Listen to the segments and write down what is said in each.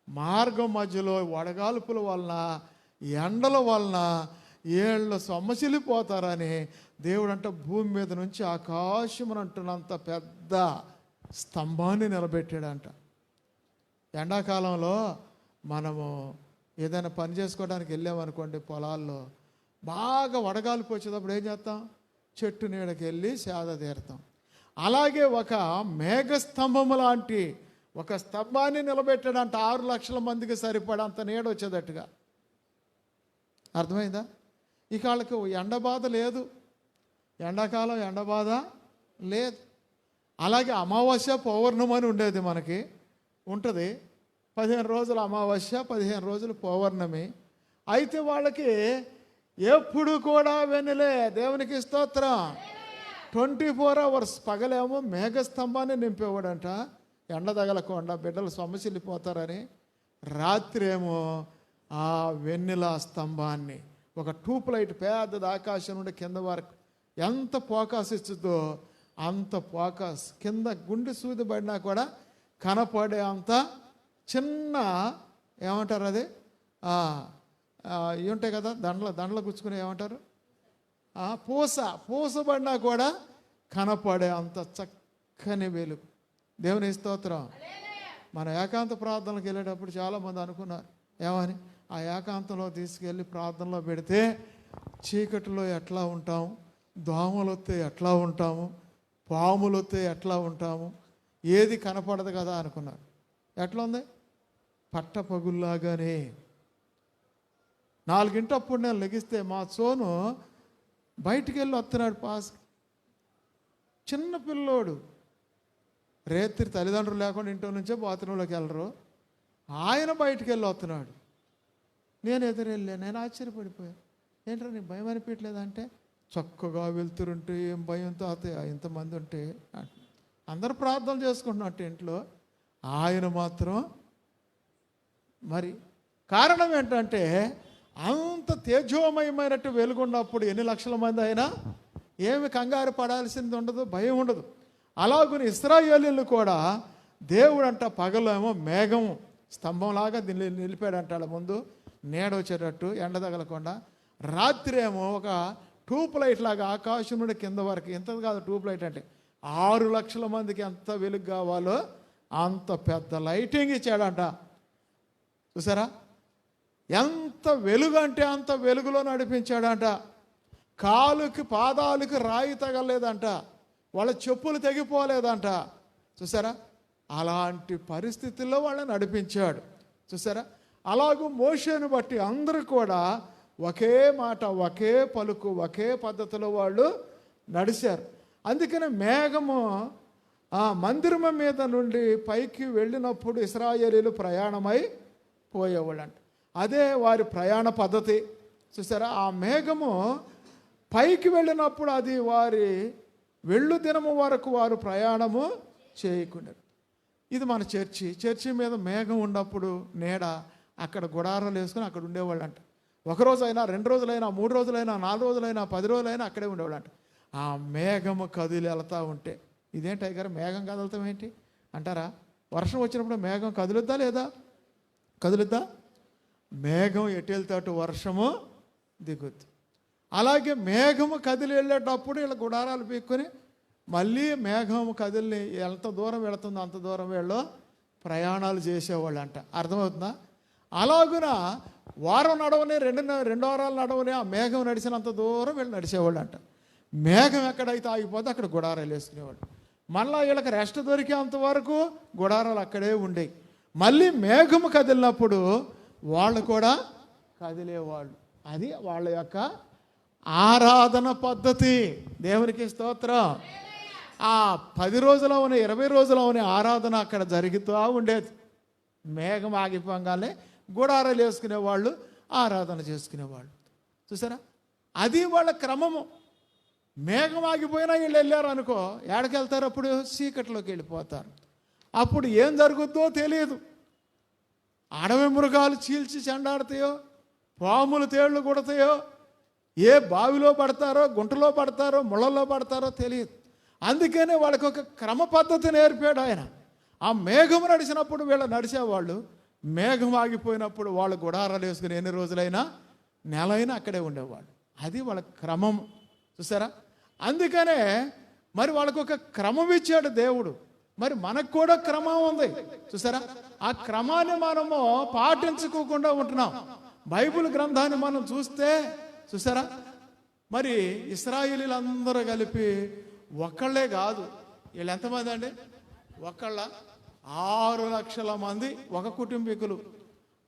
మార్గం మధ్యలో వడగాల్పుల వలన ఎండల వలన ఏళ్ళు సొమ్మసిల్లిపోతారని దేవుడు అంట భూమి మీద నుంచి ఆకాశమునంటున్నంత పెద్ద స్తంభాన్ని నిలబెట్టాడంట. ఎండాకాలంలో మనము ఏదైనా పని చేసుకోవడానికి వెళ్ళామనుకోండి, పొలాల్లో బాగా వడగాల్పు వచ్చేటప్పుడు ఏం చేస్తాం? చెట్టు నీడకి వెళ్ళి సేద తీరుతాం. అలాగే ఒక మేఘస్తంభము లాంటి ఒక స్తంభాన్ని నిలబెట్టాడంట. 6 లక్షల మందికి సరిపడంత నీడ వచ్చేటట్టుగా. అర్థమైందా? ఇక వాళ్ళకి ఎండ బాధ లేదు, ఎండాకాలం ఎండ బాధ లేదు. అలాగే అమావాస్య పౌర్ణమి అని ఉండేది, మనకి ఉంటుంది 15 రోజులు అమావాస్య, 15 రోజులు పౌర్ణమి. అయితే వాళ్ళకి ఎప్పుడు కూడా వెన్నెలే. దేవునికి స్తోత్రం. 24 అవర్స్. పగలేమో మేఘస్తంభాన్ని నింపేవాడంట, ఎండ తగలకుండా బిడ్డలు సొమ్మసిల్లిపోతారని. రాత్రి ఏమో ఆ వెన్నెల స్తంభాన్ని, ఒక ట్యూబ్ లైట్ పెద్దది ఆకాశం నుండి కింద వరకు ఎంత ఫోకస్ ఇస్తుందో అంత ఫోకస్, కింద గుండె సూది పడినా కూడా కనపడే అంత చిన్న, ఏమంటారు అది, ఇవి ఉంటాయి కదా దండలు గుచ్చుకుని, ఏమంటారు, పూస పడినా కూడా కనపడే అంత చక్కని వెలుగు. దేవుని స్తోత్రం. మన ఏకాంత ప్రార్థనలకు వెళ్ళేటప్పుడు చాలామంది అనుకున్నారు, ఏమని, ఆ ఏకాంతంలో తీసుకెళ్ళి ప్రార్థనలో పెడితే చీకటిలో ఎట్లా ఉంటాము, దోమలు వస్తే ఎట్లా ఉంటాము, పాములు వస్తే ఎట్లా ఉంటాము, ఏది కనపడదు కదా అనుకున్నారు. ఎట్లా ఉంది? పట్టపగుల్లాగానే. 4 గంటప్పుడు నేను లెగిస్తే మా సోను బయటికి వెళ్ళి వస్తున్నాడు పాస్. చిన్న పిల్లోడు, రేత్రి తల్లిదండ్రులు లేకుండా ఇంట్లో నుంచే బాత్రూంలోకి వెళ్ళరు, ఆయన బయటికి వెళ్ళి వస్తున్నాడు. నేను ఎదురెళ్ళా. నేను ఆశ్చర్యపడిపోయాను. ఏంట్రా నీకు భయం అనిపించలేదంటే, చక్కగా వెళ్తుంటే ఏం భయంతో ఇంతమంది ఉంటే అందరూ ప్రార్థన చేసుకుంటున్నట్టు ఇంట్లో, ఆయన మాత్రం. మరి కారణం ఏంటంటే, అంత తేజోమయమైనట్టు వెలుగున్నప్పుడు ఎన్ని లక్షల మంది అయినా ఏమి కంగారు పడాల్సింది ఉండదు, భయం ఉండదు. అలాగుని ఇశ్రాయేలీయులు కూడా దేవుడు అంట పగలేమో మేఘం స్తంభంలాగా నిలిపాడంటాడు, ముందు నీడ వచ్చేటట్టు ఎండ తగలకుండా. రాత్రి ఏమో ఒక ట్యూబ్ లైట్ లాగా ఆకాశం నుండి కింద వరకు, ఇంత కాదు ట్యూబ్ లైట్ అంటే 6 లక్షల మందికి ఎంత వెలుగు కావాలో అంత పెద్ద లైటింగ్ ఇచ్చాడంట. చూసారా ఎంత వెలుగు అంటే అంత వెలుగులో నడిపించాడంట. కాలుకి పాదాలకు రాయి తగలేదంట, వాళ్ళ చెప్పులు తెగిపోలేదంట. చూసారా అలాంటి పరిస్థితుల్లో వాళ్ళని నడిపించాడు. చూసారా అలాగూ మోషేను బట్టి అందరూ కూడా ఒకే మాట, ఒకే పలుకు, ఒకే పద్ధతిలో వాళ్ళు నడిచారు. అందుకనే మేఘము మందిరము మీద నుండి పైకి వెళ్ళినప్పుడు ఇశ్రాయేలీయులు ప్రయాణమై పోయేవాళ్ళంట. అదే వారి ప్రయాణ పద్ధతి. చూసారా ఆ మేఘము పైకి వెళ్ళినప్పుడు అది వారి వెళ్ళు దినము వరకు వారు ప్రయాణము చేయకుండా. ఇది మన చర్చి మీద మేఘం ఉన్నప్పుడు నీడ అక్కడ గుడారాలు వేసుకొని అక్కడ ఉండేవాళ్ళంట. 1 రోజైనా 2 రోజులైనా 3 రోజులైనా 4 రోజులైనా 10 రోజులైనా అక్కడే ఉండేవాళ్ళంట. ఆ మేఘము కదిలి వెళ్తూ ఉంటే, ఇదేంటి అయ్యగారు మేఘం కదులుతాం ఏంటి అంటారా? వర్షం వచ్చినప్పుడు మేఘం కదులుద్దా లేదా? కదులుద్దా? మేఘం ఎటు వెళ్తే అటు వర్షము దిగుద్ది. అలాగే మేఘము కదిలి వెళ్ళేటప్పుడు ఇలా గుడారాలు పీక్కొని మళ్ళీ మేఘము కదిలి ఎంత దూరం వెళుతుందో అంత దూరం వీళ్ళు ప్రయాణాలు చేసేవాళ్ళు అంట. అర్థమవుతుందా? అలాగున వారం నడవని 2 వారాలు నడవని ఆ మేఘం నడిచినంత దూరం వీళ్ళు నడిచేవాళ్ళు అంట. మేఘం ఎక్కడైతే ఆగిపోతే అక్కడ గుడారాలు వేసుకునేవాళ్ళు. మళ్ళీ వీళ్ళకి రెస్ట్ దొరికేంత వరకు గుడారాలు అక్కడే ఉండేవి. మళ్ళీ మేఘము కదిలినప్పుడు వాళ్ళు కూడా కదిలేవాళ్ళు. అది వాళ్ళ యొక్క ఆరాధన పద్ధతి. దేవునికి స్తోత్రం. ఆ 10 రోజులవని 20 రోజులవని ఆరాధన అక్కడ జరుగుతూ ఉండేది. మేఘం ఆగిపోగానే గుడారాలు వేసుకునేవాళ్ళు, ఆరాధన చేసుకునేవాళ్ళు. చూసారా అది వాళ్ళ క్రమము. మేఘం ఆగిపోయినా వీళ్ళు వెళ్ళారు అనుకో, ఎక్కడికి వెళ్తారు? అప్పుడు చీకట్లోకి వెళ్ళిపోతారు. అప్పుడు ఏం జరుగుద్దో తెలియదు. అడవి మృగాలు చీల్చి చెండాడతాయో, పాములు తేళ్లు కొడతాయో, ఏ బావిలో పడతారో, గుంటలో పడతారో, ముళ్ళల్లో పడతారో తెలియదు. అందుకనే వాళ్ళకి ఒక క్రమ పద్ధతి నేర్పాడు ఆయన. ఆ మేఘం నడిచినప్పుడు వీళ్ళు నడిచేవాళ్ళు, మేఘం ఆగిపోయినప్పుడు వాళ్ళు గుడారాలు వేసుకుని ఎన్ని రోజులైనా నెలైనా అక్కడే ఉండేవాళ్ళు. అది వాళ్ళ క్రమం. చూసారా? అందుకనే మరి వాళ్ళకు ఒక క్రమం ఇచ్చాడు దేవుడు. మరి మనకు కూడా క్రమం ఉంది. చూసారా? ఆ క్రమాన్ని మనము పాటించుకోకుండా ఉంటున్నాం. బైబిల్ గ్రంథాన్ని మనం చూస్తే చూసారా, మరి ఇశ్రాయేలీలందరూ కలిపి ఒకళ్ళే కాదు, వీళ్ళు ఎంతమంది అండి? ఒకళ్ళ 6 లక్షల మంది ఒక కుటుంబీకులు.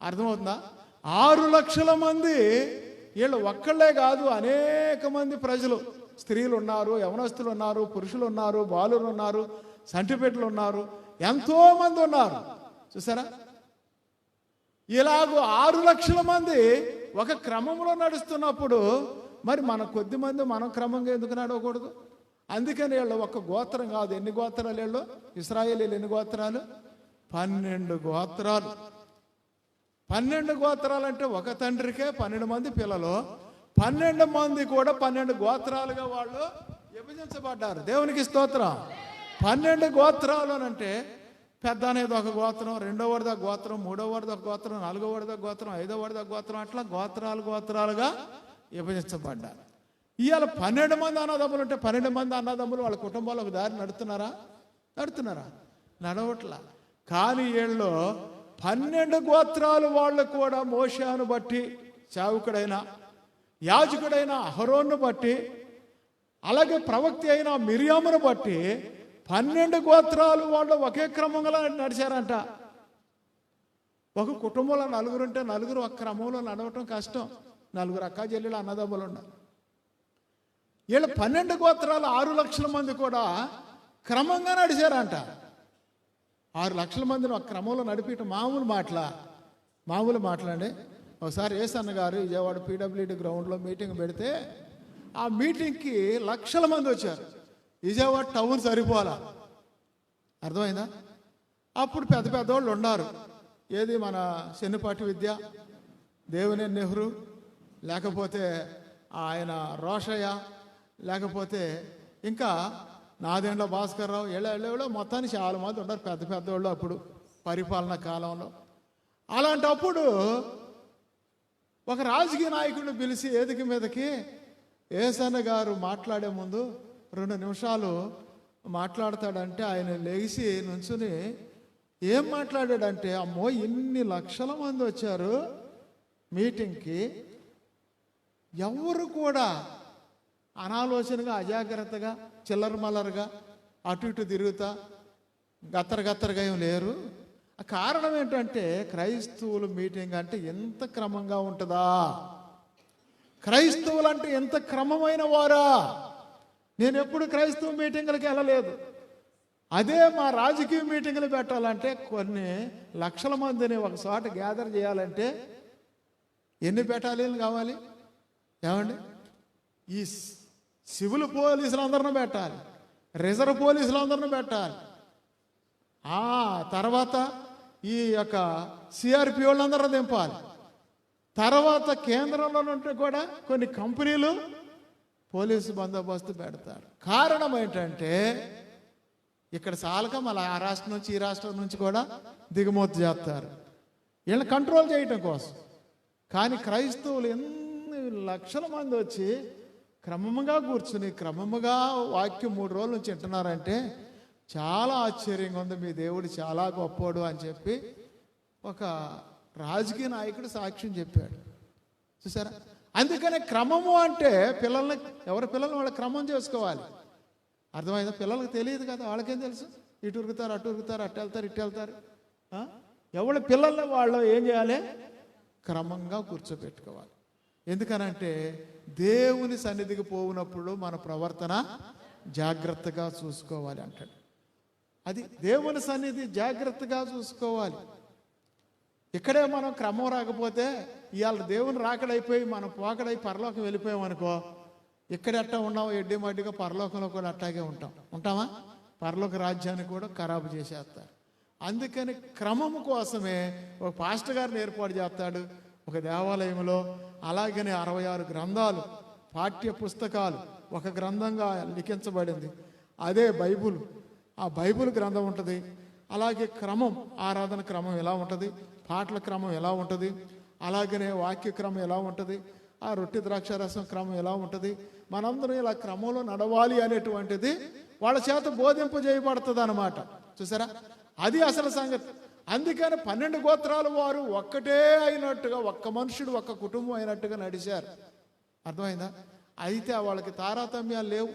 అర్థమవుతుందా? 6 లక్షల మంది వీళ్ళు ఒక్కళ్ళే కాదు, అనేక మంది ప్రజలు, స్త్రీలు ఉన్నారు, యవనస్తులు ఉన్నారు, పురుషులు ఉన్నారు, బాలురు ఉన్నారు, సంటిపెట్లు ఉన్నారు, ఎంతో మంది ఉన్నారు. చూసారా? ఇలాగూ 6 లక్షల మంది ఒక క్రమంలో నడుస్తున్నప్పుడు మరి మన కొద్ది మంది మనం క్రమంగా ఎందుకు నడవకూడదు? అందుకని వీళ్ళు ఒక గోత్రం కాదు. ఎన్ని గోత్రాలు వీళ్ళు? ఇశ్రాయేలీలు ఎన్ని గోత్రాలు? 12 గోత్రాలు. 12 గోత్రాలు అంటే ఒక తండ్రికే 12 మంది పిల్లలు. 12 మంది కూడా 12 గోత్రాలుగా వాళ్ళు విభజించబడ్డారు. దేవునికి స్తోత్రం. 12 గోత్రాలు అంటే పెద్ద అనేది ఒక గోత్రం, రెండో వాడిది ఒక గోత్రం, మూడో వాడిది ఒక గోత్రం, నాలుగో వాడిది ఒక గోత్రం, ఐదో వాడిది ఒక గోత్రం, అట్లా గోత్రాలుగా విభజించబడ్డారు. ఇవాళ 12 మంది అన్నదమ్ములు ఉంటే 12 మంది అన్నదమ్ములు వాళ్ళ కుటుంబాలు ఒక దారి నడుతున్నారా? నడవట్లా. కానీ వీళ్ళు 12 గోత్రాలు వాళ్ళు కూడా మోషేను బట్టి, సేవకుడైన యాజకుడైన అహరోన్ను బట్టి, అలాగే ప్రవక్త అయిన మిరియామును బట్టి 12 గోత్రాలు వాళ్ళు ఒకే క్రమంగా నడిచారంట. ఒక కుటుంబంలో నలుగురుంటే నలుగురు ఒక క్రమంలో నడవటం కష్టం. 4 అక్క చెల్లెలు అన్నదమ్ములు ఉన్నారు. వీళ్ళు 12 గోత్రాలు 6 లక్షల మంది కూడా క్రమంగా నడిచారంట. 6 లక్షల మందిని ఒక క్రమంలో నడిపించడం మామూలు మాటలండి. ఒకసారి ఏసన్న గారు విజయవాడ పీడబ్ల్యూడి గ్రౌండ్లో మీటింగ్ పెడితే ఆ మీటింగ్కి లక్షల మంది వచ్చారు. విజయవాడ టౌన్ సరిపోలా. అర్థమైందా? అప్పుడు పెద్ద పెద్దవాళ్ళు ఉన్నారు. ఏది మన చెన్నుపాటి విద్య, దేవుని నెహ్రూ, లేకపోతే ఆయన రోషయ్య, లేకపోతే ఇంకా నాదెండ్ల భాస్కర్ రావు, ఎవరో మొత్తానికి చాలా మంది ఉన్నారు పెద్ద పెద్దవాళ్ళు అప్పుడు పరిపాలన కాలంలో. అలాంటప్పుడు ఒక రాజకీయ నాయకుడిని పిలిచి ఏదికి మీదకి ఏసన్న గారు మాట్లాడే ముందు 2 నిమిషాలు మాట్లాడతాడంటే ఆయన లేచి నుంచుని ఏం మాట్లాడాడంటే, అమ్మో ఇన్ని లక్షల మంది వచ్చారు మీటింగ్కి, ఎవరు కూడా అనాలోచనగా అజాగ్రత్తగా చిల్లర మల్లరగా అటు ఇటు తిరుగుతా గత్తరగా ఏం లేరు. ఆ కారణం ఏంటంటే క్రైస్తవుల మీటింగ్ అంటే ఎంత క్రమంగా ఉంటుందా? క్రైస్తవులు అంటే ఎంత క్రమమైన వారా? నేను ఎప్పుడు క్రైస్తవ మీటింగులకి వెళ్ళలేదు. అదే మా రాజకీయ మీటింగులు పెట్టాలంటే కొన్ని లక్షల మందిని ఒక చోట గ్యాదర్ చేయాలంటే ఎన్ని బెటాలియన్లు కావాలి? ఏమండి? ఈ సివిల్ పోలీసులందరినీ పెట్టాలి, రిజర్వ్ పోలీసులందరినీ పెట్టాలి, తర్వాత ఈ యొక్క సిఆర్పి వాళ్ళందరూ దింపాలి, తర్వాత కేంద్రంలో నుండి కూడా కొన్ని కంపెనీలు పోలీసు బందోబస్తు పెడతారు. కారణం ఏంటంటే ఇక్కడ చాలక మళ్ళీ ఆ రాష్ట్రం నుంచి ఈ రాష్ట్రం నుంచి కూడా దిగుమతి చేస్తారు వీళ్ళని కంట్రోల్ చేయటం కోసం. కానీ క్రైస్తవులు ఎన్ని లక్షల మంది వచ్చి క్రమముగా కూర్చుని క్రమముగా వాక్యం 3 రోజుల నుంచి వింటున్నారంటే చాలా ఆశ్చర్యంగా ఉంది. మీ దేవుడు చాలా గొప్పోడు అని చెప్పి ఒక రాజకీయ నాయకుడు సాక్ష్యం చెప్పాడు. చూసారా? అందుకనే క్రమము అంటే ఎవరి పిల్లల్ని వాళ్ళ క్రమం చేసుకోవాలి. అర్థమైందా? పిల్లలకు తెలియదు కదా, వాళ్ళకేం తెలుసు? ఇటు ఉరుకుతారు, అటు ఉరుకుతారు, అటు వెళ్తారు, ఇటు వెళ్తారు. ఎవరి పిల్లల్ని వాళ్ళు ఏం చేయాలి? క్రమంగా కూర్చోబెట్టుకోవాలి. ఎందుకనంటే దేవుని సన్నిధికి పోయినప్పుడు మన ప్రవర్తన జాగ్రత్తగా చూసుకోవాలి అంటాడు. అది దేవుని సన్నిధి జాగ్రత్తగా చూసుకోవాలి. ఇక్కడే మనం క్రమం రాకపోతే ఇవాళ దేవుని రాకడైపోయి మనం పోకడై పరలోకం వెళ్ళిపోయామనుకో, ఇక్కడ ఎట్టా ఉన్నాం ఎడ్డి మడ్డిగా పరలోకంలో కూడా అట్టాగే ఉంటామా? పరలోక రాజ్యాన్ని కూడా ఖరాబు చేసేస్తారు. అందుకని క్రమము కోసమే ఒక పాస్టర్ గారిని ఏర్పాటు చేస్తాడు ఒక దేవాలయంలో. అలాగనే 66 గ్రంథాలు, పాఠ్య పుస్తకాలు ఒక గ్రంథంగా లిఖించబడింది. అదే బైబుల్. ఆ బైబుల్ గ్రంథం ఉంటుంది. అలాగే క్రమం, ఆరాధన క్రమం ఎలా ఉంటుంది, పాటల క్రమం ఎలా ఉంటుంది, అలాగనే వాక్య క్రమం ఎలా ఉంటుంది, ఆ రొట్టె ద్రాక్షారసం క్రమం ఎలా ఉంటుంది, మనందరం ఇలా క్రమంలో నడవాలి అనేటువంటిది వాళ్ళ చేత బోధింపజేయబడుతుంది అన్నమాట. చూసారా, అది అసలు సంగతి. అందుకని 12 గోత్రాలు వారు ఒక్కటే అయినట్టుగా, ఒక్క మనుషుడు ఒక్క కుటుంబం అయినట్టుగా నడిచారు. అర్థమైందా? అయితే వాళ్ళకి తారతమ్యాలు లేవు.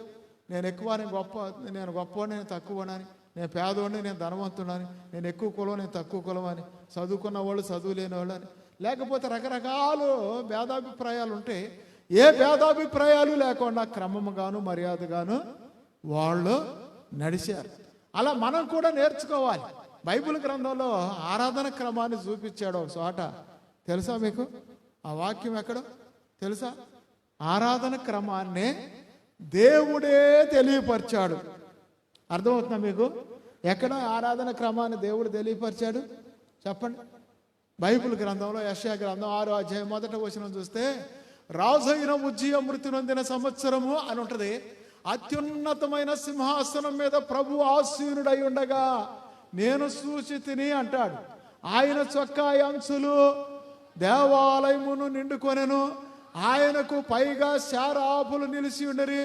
నేను ఎక్కువ, నేను గొప్ప, నేను గొప్పవాడిని, నేను తక్కువనని, నేను పేదవాడిని, నేను ధనవంతుడని, నేను ఎక్కువ కులం, నేను తక్కువ కులం అని, చదువుకున్న వాళ్ళు చదువు లేని వాళ్ళు అని, లేకపోతే రకరకాలు భేదాభిప్రాయాలు ఉంటే ఏ భేదాభిప్రాయాలు లేకుండా క్రమముగాను మర్యాదగాను వాళ్ళు నడిచారు. అలా మనం కూడా నేర్చుకోవాలి. బైబిల్ గ్రంథంలో ఆరాధన క్రమాన్ని చూపించాడు ఒక చోట. తెలుసా మీకు ఆ వాక్యం ఎక్కడో తెలుసా? ఆరాధన క్రమాన్ని దేవుడే తెలియపరిచాడు. అర్థమవుతుందా మీకు? ఎక్కడ ఆరాధన క్రమాన్ని దేవుడు తెలియపరిచాడు చెప్పండి. బైబిల్ గ్రంథంలో యెషయా గ్రంథం 6వ అధ్యాయం 1వ వచనం చూస్తే, రాజైన ఉజ్జియా మృతి నొందిన సంవత్సరము అని ఉంటుంది. అత్యున్నతమైన సింహాసనం మీద ప్రభు ఆసీనుడై ఉండగా నేను సూచితిని అంటాడు. ఆయన చొక్కా అంచులు దేవాలయమును నిండుకొనెను. ఆయనకు పైగా శారాపులు నిలిచి ఉండరి.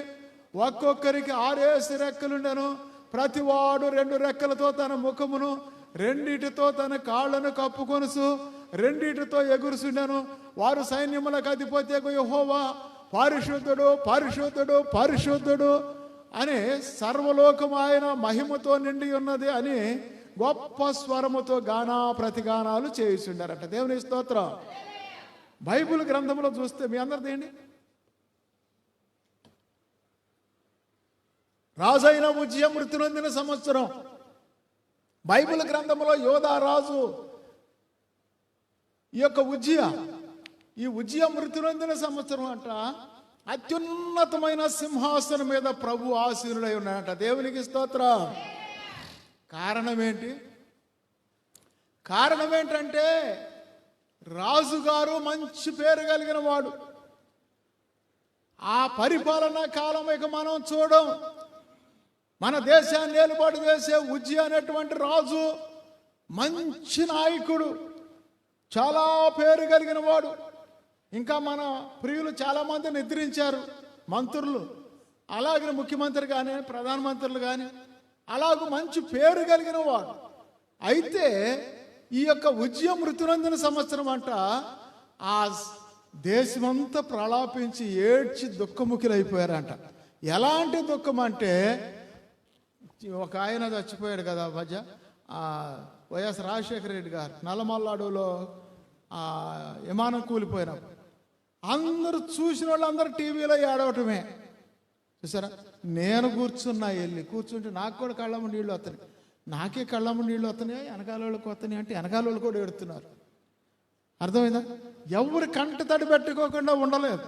ఒక్కొక్కరికి 6 రెక్కలుండెను. ప్రతివాడు 2 రెక్కలతో తన ముఖమును, 2 తన కాళ్లను కప్పుకొనుసు, 2 ఎగురుసుండెను. వారు సైన్యములకు అధిపత్యకు యెహోవా పరిశుద్ధుడు, పరిశుద్ధుడు, పరిశుద్ధుడు అని, సర్వలోకం ఆయన మహిమతో నిండి ఉన్నది అని గొప్ప స్వరముతో గానా ప్రతిగానాలు చేయుచుండారట. దేవుని స్తోత్రం. బైబిల్ గ్రంథంలో చూస్తే మీ అందరు తీయండి. రాజైన ఉజ్జియా మృతి నొందిన సంవత్సరం. బైబిల్ గ్రంథంలో యోధా రాజు ఈ యొక్క ఉజ్జియా మృతి నొందిన సంవత్సరం అంట. అత్యున్నతమైన సింహాసనం మీద ప్రభు ఆసీనుడై ఉన్నాడంట. దేవునికి స్తోత్రం. కారణం ఏంటి? కారణం ఏంటంటే రాజుగారు మంచి పేరు కలిగిన వాడు. ఆ పరిపాలనా కాలం ఇక మనం చూడం. మన దేశాన్ని ఏలుబాటు చేసే ఉజ్జియా అనేటువంటి రాజు మంచి నాయకుడు, చాలా పేరు కలిగిన వాడు. ఇంకా మన ప్రియులు చాలామంది నిద్రించారు, మంత్రులు, అలాగే ముఖ్యమంత్రి కానీ ప్రధానమంత్రులు కానీ, అలాగూ మంచి పేరు కలిగిన వాడు. అయితే ఈ యొక్క ఉజ్జియా మృతి నొందిన సంవత్సరం అంట ఆ దేశమంతా ప్రలాపించి ఏడ్చి దుఃఖముఖులైపోయారంట. ఎలాంటి దుఃఖం అంటే, ఒక ఆయన చచ్చిపోయాడు కదా మధ్య, వైఎస్ రాజశేఖర రెడ్డి గారు నల్లమల్లాడులో విమానం కూలిపోయినప్పుడు అందరూ చూసిన వాళ్ళు అందరూ టీవీలో ఏడవటమే. చూసారా? నేను కూర్చుంటే నాకు కూడా కళ్ళమ్మ నీళ్ళు వస్తున్నాయి. నాకే కళ్ళమ్మ నీళ్ళు వస్తున్నాయి, వెనకాల వాళ్ళకి వస్తున్నాయి అంటే వెనకాల వాళ్ళు కూడా ఏడుతున్నారు. అర్థమైందా? ఎవరు కంట తడి పెట్టుకోకుండా ఉండలేదు.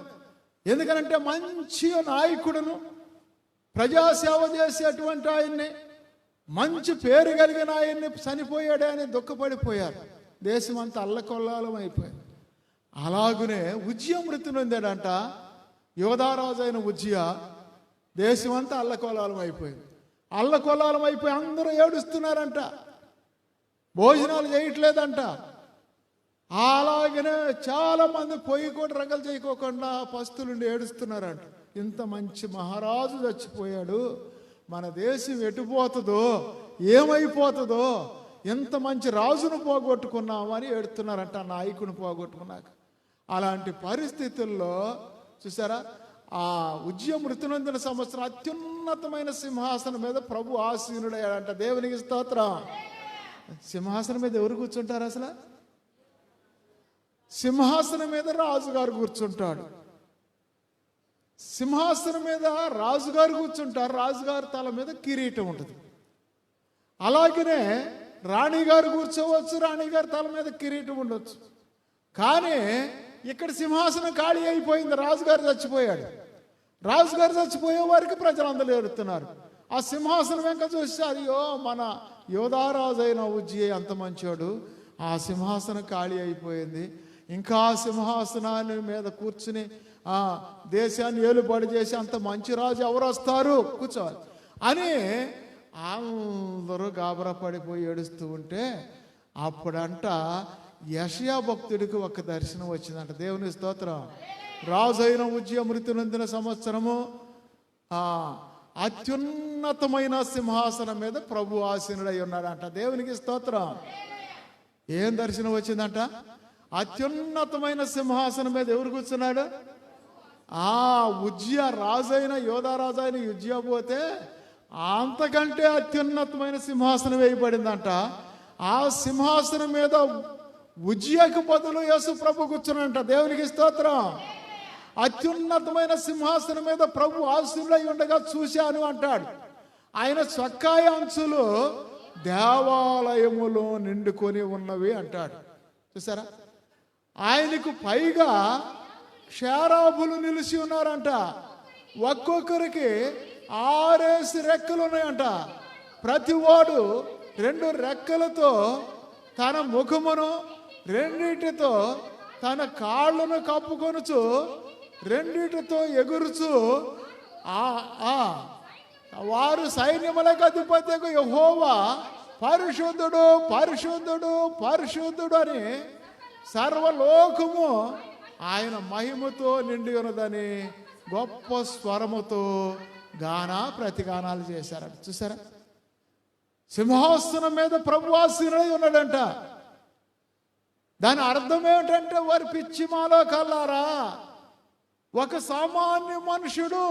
ఎందుకనంటే మంచి నాయకుడును, ప్రజాసేవ చేసేటువంటి ఆయన్ని, మంచి పేరు కలిగిన ఆయన్ని చనిపోయాడే అని దుఃఖపడిపోయారు. దేశం అంతా అల్లకొల్లాలం అయిపోయింది. అలాగునే ఉజ్జియా మృతి నొందాడంట. యోధారాజు అయిన ఉజ్జియా దేశమంతా అల్లకొల్లాలం అయిపోయింది. అల్లకొల్లాలం అయిపోయి అందరూ ఏడుస్తున్నారంట, భోజనాలు చేయట్లేదంట. అలాగనే చాలా మంది పొయ్యి కూడా రగలు చేయకోకుండా పస్తులుండి ఏడుస్తున్నారంట. ఇంత మంచి మహారాజు చచ్చిపోయాడు, మన దేశం ఎటుపోతుందో, ఏమైపోతుందో, ఎంత మంచి రాజును పోగొట్టుకున్నామని ఏడుతున్నారంట, నాయకుని పోగొట్టుకున్నాక. అలాంటి పరిస్థితుల్లో చూసారా, ఆ ఉజ్జియా మృతి నొందిన సంవత్సరం అత్యున్నతమైన సింహాసనం మీద ప్రభు ఆసీనుడయ్యాడంట. దేవునికి స్తోత్రం. సింహాసనం మీద ఎవరు కూర్చుంటారు? అసలు సింహాసనం మీద రాజుగారు కూర్చుంటాడు. సింహాసనం మీద రాజుగారు కూర్చుంటారు. రాజుగారి తల మీద కిరీటం ఉంటుంది. అలాగనే రాణిగారు కూర్చోవచ్చు, రాణిగారి తల మీద కిరీటం ఉండొచ్చు. కానీ ఇక్కడ సింహాసనం ఖాళీ అయిపోయింది, రాజుగారు చచ్చిపోయాడు. రాజుగారు చచ్చిపోయే వారికి ప్రజలందరూ ఏడుతున్నారు. ఆ సింహాసనం వెంక చూస్తే, అయ్యో మన యోధారాజు అయిన ఉజ్జియా అంత మంచోడు, ఆ సింహాసనం ఖాళీ అయిపోయింది. ఇంకా సింహాసనాన్ని మీద కూర్చుని ఆ దేశాన్ని ఏలుబడి చేసి అంత మంచి రాజు ఎవరు వస్తారు కూర్చోవాలి అని అందరూ గాబరా పడిపోయి ఏడుస్తూ ఉంటే అప్పుడంట యెషయా భక్తుడికి ఒక దర్శనం వచ్చిందంట. దేవుని స్తోత్రం. రాజు అయిన ఉజ్జియా మృతి నొందిన సంవత్సరము అత్యున్నతమైన సింహాసనం మీద ప్రభు ఆసీనుడై ఉన్నాడంట. దేవునికి స్తోత్రం. ఏం దర్శనం వచ్చిందంట? అత్యున్నతమైన సింహాసనం మీద ఎవరు కూర్చున్నాడు? ఉజ్జియా రాజైన యోధారాజు అయిన ఉజ్జియా పోతే అంతకంటే అత్యున్నతమైన సింహాసనం వేయబడిందంట. ఆ సింహాసనం మీద ఉజ్జియాకు బదులు యేసు ప్రభు కూర్చున్నాడంట. దేవునికి స్తోత్రం. అత్యున్నతమైన సింహాసనం మీద ప్రభు ఆసీనుడై ఉండగా చూశాను అంటాడు. ఆయన చొక్కాయ అంచులు దేవాలయములో నిండుకొని ఉన్నవి అంటాడు. చూసారా? ఆయనకు పైగా క్షేరాబులు నిలిచి ఉన్నారంట. ఒక్కొక్కరికి 6 రెక్కలు ఉన్నాయంట. ప్రతి వాడు 2 రెక్కలతో తన ముఖమును, 2 తన కాళ్ళను కప్పుకొనుచు, 2 ఎగురుచు వారు సైన్యములకు అధిపతియగు యెహోవా పరిశుద్ధుడు, పరిశుద్ధుడు, పరిశుద్ధుడు అని సర్వలోకము ఆయన మహిమతో నిండి ఉన్నదని గొప్ప స్వరముతో ప్రతిగానాలు చేశారట. చూసారా? సింహాసనం మీద ప్రభు ఆసీనుడై ఉన్నాడంట. దాని అర్థం ఏమిటంటే, వారి పిచ్చి మాలో కల్లారా, ఒక సామాన్య మనుషుడు,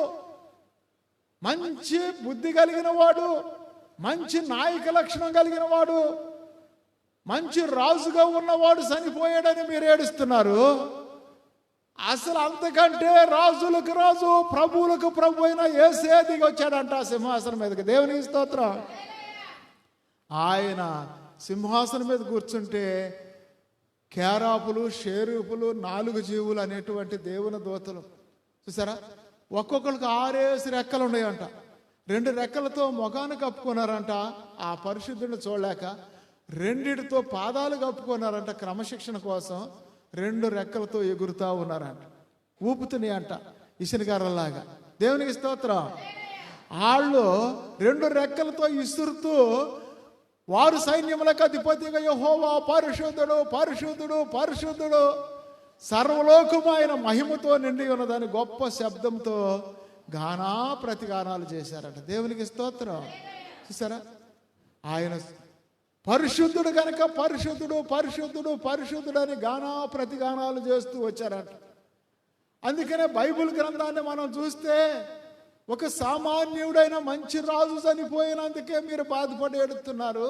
మంచి బుద్ధి కలిగిన వాడు, మంచి నాయక లక్షణం కలిగిన వాడు, మంచి రాజుగా ఉన్నవాడు చనిపోయాడని మీరు ఏడుస్తున్నారు. అసలు అంతకంటే రాజులకు రాజు, ప్రభువులకు ప్రభు అయిన యేసే దిగి వచ్చాడంట సింహాసనం మీదకి. దేవునికి స్తోత్రం. ఆయన సింహాసనం మీద కూర్చుంటే కేరాపులు, షేరూపులు, 4 జీవులు అనేటువంటి దేవుని దూతలు, చూసారా, ఒక్కొక్కరికి 6 రెక్కలు ఉన్నాయంట. 2 రెక్కలతో ముఖాన్ని కప్పుకున్నారంట ఆ పరిశుద్ధుని చూడలేక. 2 పాదాలు కప్పుకున్నారంట క్రమశిక్షణ కోసం. 2 రెక్కలతో ఎగురుతా ఉన్నారంట, ఊపుతున్నాయి అంట ఇసునగారలాగా. దేవునికి స్తోత్రం. వాళ్ళు 2 రెక్కలతో ఇసురుతూ వారు సైన్యములకు అధిపతిగా యెహోవా పరిశుద్ధుడు, పరిశుద్ధుడు, పరిశుద్ధుడు, సర్వలోకము ఆయన మహిమతో నిండి ఉన్నదని గొప్ప శబ్దంతో ప్రతిగానాలు చేశారట. దేవునికి స్తోత్రం. చూసారా? ఆయన పరిశుద్ధుడు కనుక పరిశుద్ధుడు, పరిశుద్ధుడు, పరిశుద్ధుడు అని ప్రతిగానాలు చేస్తూ వచ్చారట. అందుకనే బైబిల్ గ్రంథాన్ని మనం చూస్తే ఒక సామాన్యుడైన మంచి రాజు చనిపోయినందుకే మీరు బాధపడి ఏడుతున్నారు.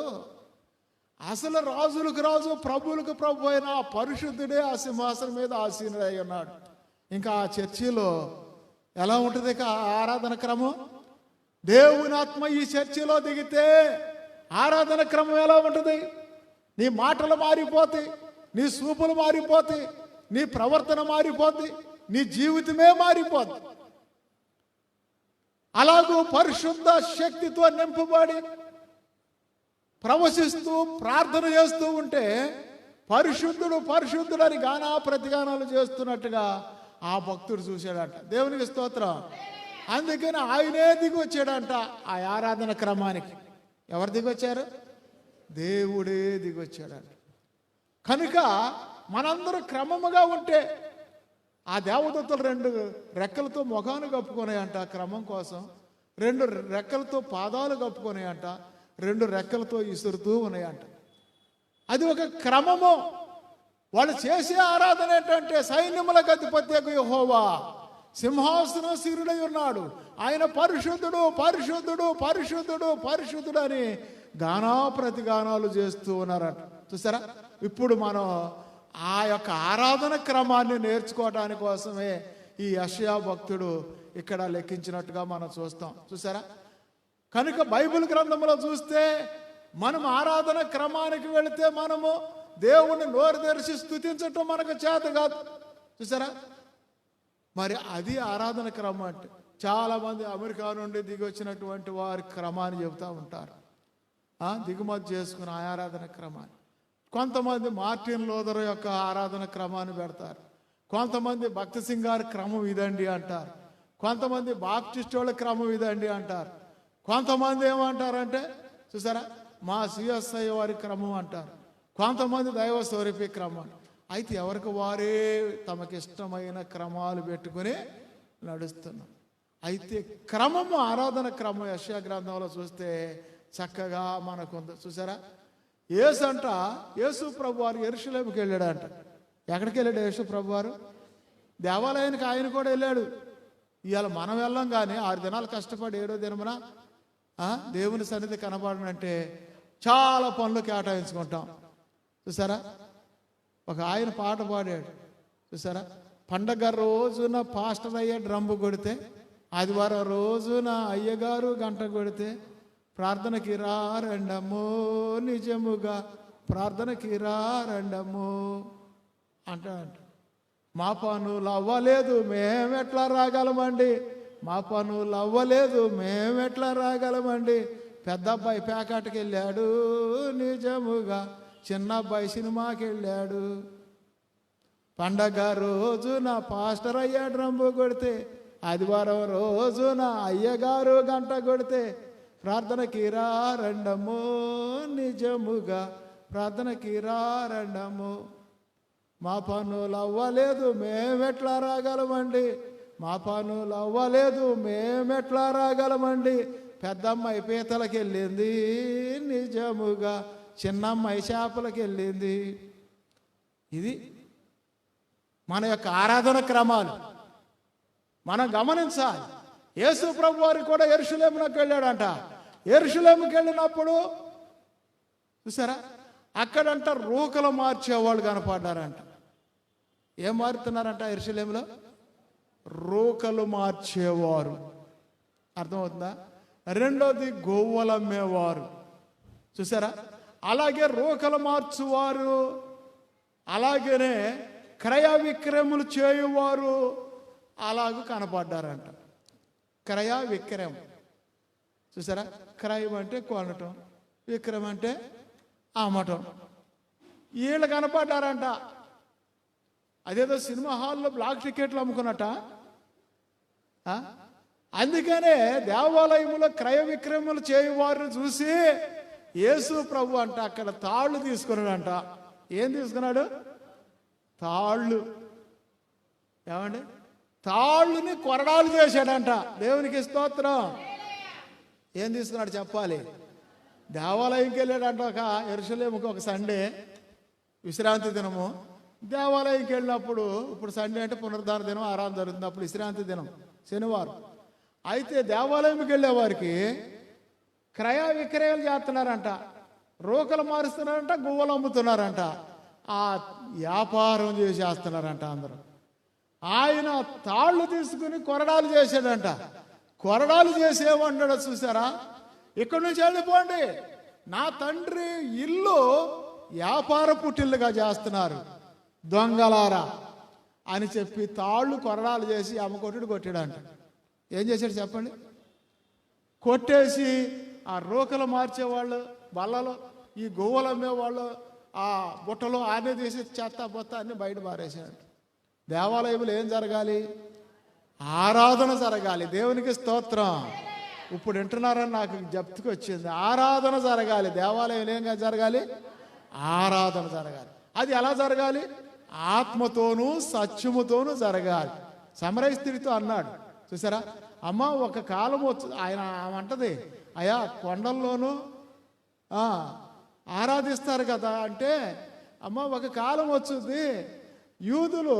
అసలు రాజులకు రాజు, ప్రభువులకు ప్రభు అయిన ఆ పరిశుద్ధుడే ఆ సింహాసనం మీద ఆసీనుడై ఉన్నాడు. ఇంకా ఆ చర్చిలో ఎలా ఉంటుంది ఆరాధన క్రమం? దేవుని ఆత్మ ఈ చర్చిలో దిగితే ఆరాధన క్రమం ఎలా ఉంటుంది? నీ మాటలు మారిపోతాయి, నీ చూపులు మారిపోతాయి, నీ ప్రవర్తన మారిపోతాయి, నీ జీవితమే మారిపోద్ది. అలాగూ పరిశుద్ధ శక్తితో నింపబడి ప్రవశిస్తూ ప్రార్థన చేస్తూ ఉంటే పరిశుద్ధుడు, పరిశుద్ధుడు అని ప్రతిగానాలు చేస్తున్నట్టుగా ఆ భక్తుడు చూశాడంట. దేవునికి స్తోత్రం. అందుకని ఆయనే దిగి వచ్చాడంట ఆ ఆరాధన క్రమానికి. ఎవరు దిగొచ్చారు? దేవుడే దిగొచ్చాడంట. కనుక మనందరూ క్రమముగా ఉంటే ఆ దేవదూతలు 2 రెక్కలతో ముఖాన్ని కప్పుకున్నాయంట క్రమం కోసం, 2 రెక్కలతో పాదాలు కప్పుకున్నాయంట, 2 రెక్కలతో ఇసురుతూ ఉన్నాయంట. అది ఒక క్రమము. వాళ్ళు చేసే ఆరాధన ఏంటంటే, సైన్యములకు అధిపత్యకు యెహోవా సింహాసనాసీనుడై ఉన్నాడు, ఆయన పరిశుద్ధుడు, పరిశుద్ధుడు, పరిశుద్ధుడు, పరిశుద్ధుడు అని ప్రతిగానాలు చేస్తూ ఉన్నారట. చూసారా? ఇప్పుడు మనం ఆ యొక్క ఆరాధన క్రమాన్ని నేర్చుకోవడానికి కోసమే ఈ యెషయా భక్తుడు ఇక్కడ లెక్కించినట్టుగా మనం చూస్తాం. చూసారా? కనుక బైబిల్ గ్రంథంలో చూస్తే మనం ఆరాధన క్రమానికి వెళితే మనము దేవుణ్ణి నోరు తెరిచి స్తుతించటం మనకు చేత కాదు. చూసారా? మరి అది ఆరాధన క్రమం అంటే. చాలామంది అమెరికా నుండి దిగి వచ్చినటువంటి వారి క్రమాన్ని చెబుతూ ఉంటారు, దిగుమతి చేసుకున్న ఆరాధన క్రమాన్ని. కొంతమంది మార్టిన్ లూథర్ యొక్క ఆరాధన క్రమాన్ని పెడతారు, కొంతమంది భక్తి సింగ్ గారి క్రమం ఇదండి అంటారు, కొంతమంది బాప్టిస్ట్ వాళ్ళ క్రమం ఇదండి అంటారు, కొంతమంది ఏమంటారంటే చూసారా, మా సిఎస్ఐ వారి క్రమం అంటారు, కొంతమంది దైవ స్వరూపి క్రమం అంటారు. అయితే ఎవరికి వారే తమకిష్టమైన క్రమాలు పెట్టుకుని నడుస్తున్నాం. అయితే క్రమము, ఆరాధన క్రమం యెషయా గ్రంథంలో చూస్తే చక్కగా మనకుంది. చూసారా, యేసు ప్రభు వారు యెరూషలేముకి వెళ్ళాడంట. ఎక్కడికి వెళ్ళాడు యేసు ప్రభు వారు? దేవాలయానికి ఆయన కూడా వెళ్ళాడు. ఇవాళ మనం వెళ్ళాం కానీ 6 దినాలు కష్టపడి 7వ దినమున దేవుని సన్నిధి కనబడనంటే చాలా పనులు కేటాయించుకుంటాం. చూసారా, ఒక ఆయన పాట పాడాడు. చూసారా, పండగ రోజున పాస్టర్ అయ్యే డ్రమ్ము కొడితే, ఆదివారం రోజున అయ్యగారు గంట కొడితే, ప్రార్థనకి రా రండము, నిజముగా ప్రార్థనకి రా రండము అంట. మా పనులు అవ్వలేదు మేమెట్లా రాగలమండి, మా పనులు అవ్వలేదు మేమెట్లా రాగలమండి. పెద్ద అబ్బాయి ప్యాకెట్కి వెళ్ళాడు నిజముగా, చిన్న అబ్బాయి సినిమాకి వెళ్ళాడు. పండగ రోజున పాస్టర్ అయ్యా డ్రమ్ము కొడితే, ఆదివారం రోజున అయ్యగారు గంట కొడితే, ప్రార్థనకి రా రండము, నిజముగా ప్రార్థనకి రా రండము. మా పనులు అవ్వలేదు మేమెట్లా రాగలమండి, మా పనులు అవ్వలేదు మేమెట్లా రాగలమండి. పెద్దమ్మాయి పీతలకి వెళ్ళింది నిజముగా, చిన్నమ్మాయి చేపలకి వెళ్ళింది. ఇది మన యొక్క ఆరాధన క్రమాలు మనం గమనించాలి. యేసు ప్రభు వారు కూడా యెరూషలేమునకు వెళ్ళాడంట. యెరూషలేముకి వెళ్ళినప్పుడు చూసారా, అక్కడంట రూకలు మార్చేవాళ్ళు కనపడ్డారంట. ఏం మారుతున్నారంట యెరూషలేములో? రూకలు మార్చేవారు. అర్థమవుతుందా? రెండోది గోవులు అమ్మేవారు. చూసారా, అలాగే రూకలు మార్చువారు, అలాగనే క్రయ విక్రయములు చేయువారు అలాగూ కనపడ్డారంట. క్రయ విక్రయం చూసారా, క్రయం అంటే కొనటం, విక్రయం అంటే అమ్మటం. వీళ్ళు కనపడ్డారంట. అదేదో సినిమా హాల్లో బ్లాక్ టికెట్లు అమ్ముకున్నట. అందుకనే దేవాలయంలో క్రయ విక్రయములు చేయువారిని చూసి యేసు ప్రభు అంట అక్కడ తాళ్ళు తీసుకున్నాడంట. ఏం తీసుకున్నాడు? తాళ్ళు. ఏమండి? తాళ్ళుని కొరడాలు చేశాడంట. దేవునికి స్తోత్రం. ఏం తీసుకున్నాడు చెప్పాలి? దేవాలయంకి వెళ్ళాడంట. ఒక యెరూషలేముకి ఒక సండే విశ్రాంతి దినము. దేవాలయంకి వెళ్ళినప్పుడు, ఇప్పుడు సండే అంటే పునరుద్ధాన దినం, ఆరాధన జరుగుతుంది, అప్పుడు విశ్రాంతి దినం శనివారం. అయితే దేవాలయంకి వెళ్ళే వారికి క్రయ విక్రయాలు చేస్తున్నారంట, రూకలు మారుస్తున్నారంట, గువ్వలు అమ్ముతున్నారంట, ఆ వ్యాపారం చేసేస్తున్నారంట అందరూ. ఆయన తాళ్ళు తీసుకుని కొరడాలు చేశాడంట. కొరడాలు చేసేవాడు చూసారా, ఇక్కడి నుంచి వెళ్ళిపోండి, నా తండ్రి ఇల్లు వ్యాపార పుట్టిల్లుగా చేస్తున్నారు దొంగలారా అని చెప్పి తాళ్ళు కొరడాలు చేసి అమ్మకొట్టుడు కొట్టాడంట. ఏం చేశాడు చెప్పండి? కొట్టేసి ఆ రూకలు మార్చేవాళ్ళు బల్లలో, ఈ గోవులు అమ్మేవాళ్ళు ఆ బుట్టలో ఆనే తీసి చెత్త బొత్త అన్ని బయట పారేసాడు. దేవాలయంలో ఏం జరగాలి? ఆరాధన జరగాలి. దేవునికి స్తోత్రం. ఇప్పుడు వింటున్నారని నాకు జప్తికి వచ్చింది. ఆరాధన జరగాలి. దేవాలయంలో ఏం జరగాలి? ఆరాధన జరగాలి. అది ఎలా జరగాలి? ఆత్మతోనూ సత్యముతోనూ జరగాలి. సమరయ స్త్రీతో అన్నాడు చూసారా, అమ్మ ఒక కాలం వచ్చు, ఆయన అంటది, అయ్యా కొండల్లోనూ ఆరాధిస్తారు కదా అంటే, అమ్మ ఒక కాలం వచ్చుద్ది యూదులు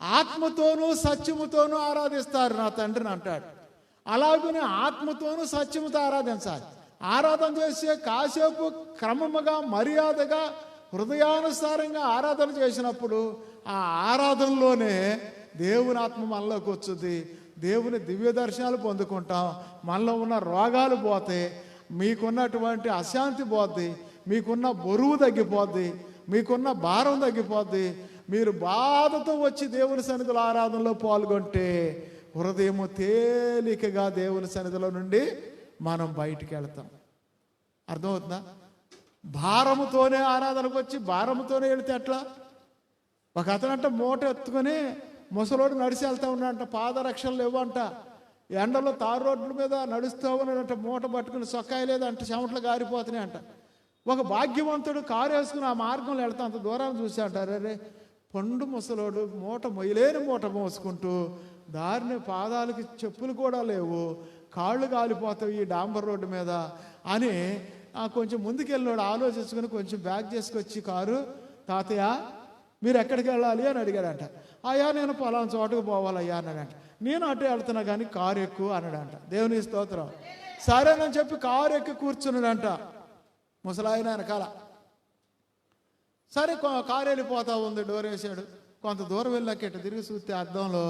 ఆత్మతోనూ సత్యముతోనూ ఆరాధిస్తారు నా తండ్రిని అంటాడు. అలాగనే ఆత్మతోనూ సత్యముతో ఆరాధించాలి. ఆరాధన చేసే కాసేపు క్రమముగా మర్యాదగా హృదయానుసారంగా ఆరాధన చేసినప్పుడు ఆ ఆరాధనలోనే దేవుని ఆత్మ మనలోకి వచ్చుద్ది. దేవుని దివ్య దర్శనాలు పొందుకుంటాం. మనలో ఉన్న రోగాలు పోతాయి, మీకున్నటువంటి అశాంతి పోద్ది, మీకున్న బరువు తగ్గిపోద్ది, మీకున్న భారం తగ్గిపోద్ది. మీరు బాధతో వచ్చి దేవుని సన్నిధిలో ఆరాధనలో పాల్గొంటే హృదయము తేలికగా దేవుని సన్నిధిలో నుండి మనం బయటికి వెళ్తాం. అర్థమవుతుందా? భారముతోనే ఆరాధనకు వచ్చి భారముతోనే వెళితే ఎట్లా? ఒక అతనంట మూట ఎత్తుకొని ముసలోడు నడిచి వెళ్తా ఉన్నాడంట, పాదరక్షలు లేవంట. ఎండలో తారు రోడ్ల మీద నడుస్తూ ఉన్నాడంట, మూట పట్టుకుని సొక్కాయ లేదంట, చెమటలు గారిపోతున్నాయి అంట. ఒక భాగ్యవంతుడు కారు వేసుకుని ఆ మార్గంలో వెళ్తా అంత దూరాన్ని చూసి అంటారు, అరే పండు ముసలోడు మూట మొయ్యలేని మూట మోసుకుంటూ దారిని పాదాలకి చెప్పులు కూడా లేవు, కాళ్ళు కాలిపోతావు ఈ డాంబర్ రోడ్డు మీద అని కొంచెం ముందుకెళ్ళినాడు. ఆలోచించుకుని కొంచెం బ్యాగ్ చేసుకొచ్చి కారు, తాతయ్య మీరు ఎక్కడికి వెళ్ళాలి అని అడిగాడంట. అయ్యా నేను పలానా చోటుకు పోవాలయ్యా అన్నాడంట. నేను అటే వెళ్తున్నా కానీ కారు ఎక్కువ అన్నాడంట. దేవుని స్తోత్రం. సరేనని చెప్పి కారు ఎక్కి కూర్చున్నాడంట ముసలాయన వెనకాల. సరే కారు వెళ్ళిపోతా ఉంది, డోర్ వేసాడు. కొంత దూరం వెళ్ళాక ఇట్ట తిరిగి చూస్తే అద్దంలో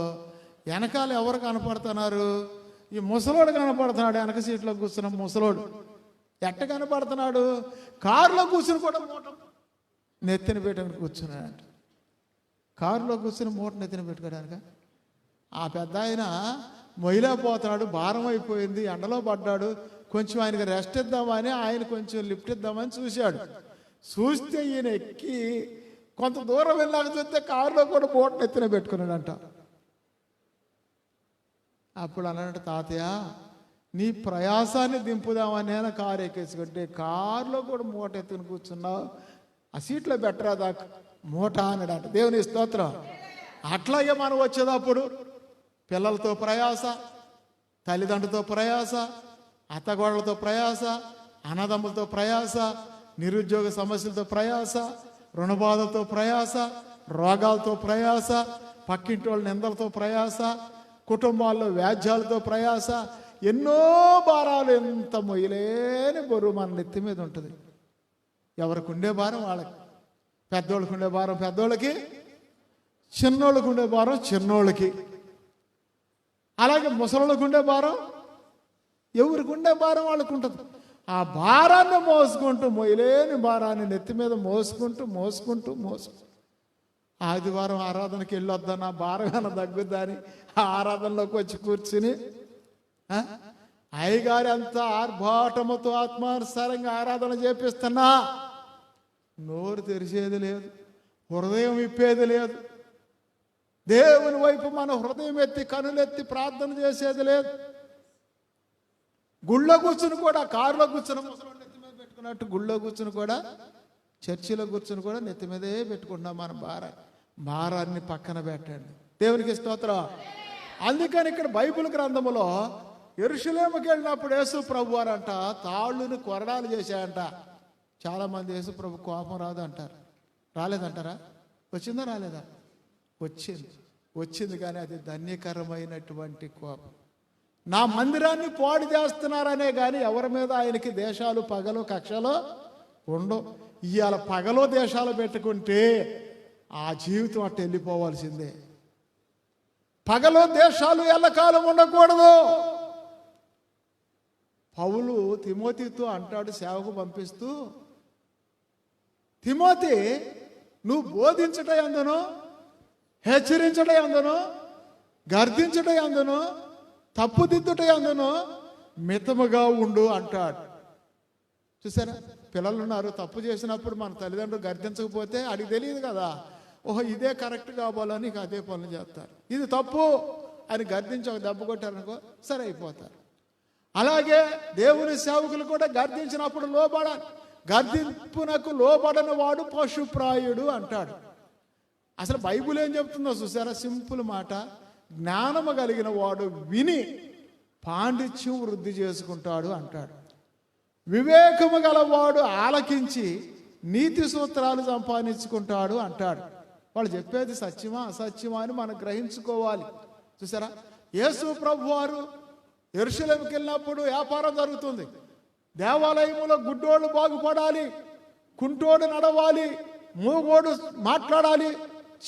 వెనకాల ఎవరు కనపడుతున్నారు? ఈ ముసలోడు కనపడుతున్నాడు. వెనక సీట్లో కూర్చున్న ముసలోడు ఎట్ట కనపడుతున్నాడు? కారులో కూర్చుని కూడా మూట నెత్తిన పెట్టుకుని కూర్చున్నాడంట. కారులో కూర్చుని మూట నెత్తిన పెట్టుకోవడానికి ఆ పెద్ద ఆయన మొయ్యలేకపోతున్నాడు, భారం అయిపోయింది, ఎండలో పడ్డాడు. కొంచెం ఆయనకి రెస్ట్ ఇద్దామని, ఆయన కొంచెం లిఫ్ట్ ఇద్దామని చూశాడు. చూస్తే ఈయన ఎక్కి కొంత దూరం వెళ్ళాక చూస్తే కారులో కూడా మూట నెత్తిన పెట్టుకున్నాడంట. అప్పుడు అన్నాడు, తాతయ్య నీ ప్రయాసాన్ని దింపుదామని నేను కారు ఎక్కేసుకుంటే కారులో కూడా మూట ఎత్తుకుని కూర్చున్నావు, ఆ సీట్లో పెట్టరాదా మూట అన్నాడంట. దేవుని స్తోత్రం. అట్లాగే మనం వచ్చేటప్పుడు పిల్లలతో ప్రయాస, తల్లిదండ్రులతో ప్రయాస, అత్తగోడలతో ప్రయాస, అన్నదమ్ములతో ప్రయాస, నిరుద్యోగ సమస్యలతో ప్రయాస, రుణబాధలతో ప్రయాస, రోగాలతో ప్రయాస, పక్కింటి వాళ్ళ నిందలతో ప్రయాస, కుటుంబాల్లో వ్యాజ్యాలతో ప్రయాస, ఎన్నో భారాలు, ఎంత మొయ్యలేని బరువు మన నెత్తి మీద ఉంటుంది. ఎవరికి ఉండే భారం వాళ్ళకి, పెద్దోళ్ళకి ఉండే భారం పెద్దోళ్ళకి, చిన్నోళ్ళకి ఉండే భారం చిన్నోళ్ళకి, అలాగే ముసలోళ్ళకి ఉండే భారం ఎవరికి ఉండే భారం వాళ్ళకు ఉంటుంది. ఆ భారాన్ని మోసుకుంటూ, మొయ్యలేని భారాన్ని నెత్తి మీద మోసుకుంటూ మోసుకుంటూ మోసుకుంటూ ఆదివారం ఆరాధనకి వెళ్ళొద్దాను, ఆ భారం ఏమైనా తగ్గుద్దని ఆ ఆరాధనలోకి వచ్చి కూర్చుని అయ్యగారి అంత ఆర్భాటముతో ఆత్మానుసారంగా ఆరాధన చేపిస్తున్నా నోరు తెరిచేది లేదు, హృదయం ఇప్పేది లేదు, దేవుని వైపు మన హృదయం ఎత్తి కనులెత్తి ప్రార్థన చేసేది లేదు. గుళ్ళో కూర్చుని కూడా, కారులో కూర్చుని ముసలోడు నెత్తి మీద పెట్టుకున్నట్టు గుళ్ళో కూర్చుని కూడా, చర్చిలో కూర్చుని కూడా నెత్తి మీదే పెట్టుకుంటున్నాం మన భారాన్ని పక్కన పెట్టండి. దేవునికి స్తోత్రం. అందుకని ఇక్కడ బైబిల్ గ్రంథములో యెరూషలేముకి వెళ్ళినప్పుడు యేసు ప్రభు వారంట తాళ్ళుని కొరడాలు చేశాయంట. చాలామంది యేసు ప్రభు కోపం రాదు అంటారు. రాలేదంటారా? వచ్చిందా రాలేదా? వచ్చింది కానీ అది ధన్యకరమైనటువంటి కోపం. నా మందిరాన్ని పాడు చేస్తున్నారనే కానీ ఎవరి మీద ఆయనకి దేశాలు పగలు కక్షలు ఉండవు. ఇవాళ పగలో దేశాలు పెట్టుకుంటే ఆ జీవితం అట్ట వెళ్ళిపోవాల్సిందే. పగలో దేశాలు ఎల్లకాలం ఉండకూడదు. పౌలు తిమోతితో అంటాడు, సేవకు పంపిస్తూ, తిమోతి నువ్వు బోధించట యందును, హెచ్చరించట యందును, గర్దించట యందును, తప్పుదిద్దుట యందును మితముగా ఉండు అంటాడు. చూసారా, పిల్లలు ఉన్నారు, తప్పు చేసినప్పుడు మన తల్లిదండ్రులు గర్దించకపోతే అడిగి తెలియదు కదా, ఓహో ఇదే కరెక్ట్ కావాలని ఇక అదే పనులు చేస్తారు. ఇది తప్పు అని గర్దించి ఒక దెబ్బ కొట్టారనుకో సరే అయిపోతారు. అలాగే దేవుని సేవకులు కూడా గర్దించినప్పుడు లోబడాలి. గర్దింపునకు లోబడని వాడు పశుప్రాయుడు అంటాడు. అసలు బైబిల్ ఏం చెప్తుందో చూసారా, సింపుల్ మాట, జ్ఞానము కలిగిన వాడు విని పాండిత్యం వృద్ధి చేసుకుంటాడు అంటాడు. వివేకము గలవాడు ఆలకించి నీతి సూత్రాలు సంపాదించుకుంటాడు అంటాడు. వాళ్ళు చెప్పేది సత్యమా అసత్యమా అని మనం గ్రహించుకోవాలి. చూసారా, యేసు ప్రభు వారు యెరూషలేముకి వెళ్ళినప్పుడు వ్యాపారం జరుగుతుంది. దేవాలయంలో గుడ్డోళ్ళు బాగుపడాలి, కుంటోడు నడవాలి, మూగోడు మాట్లాడాలి,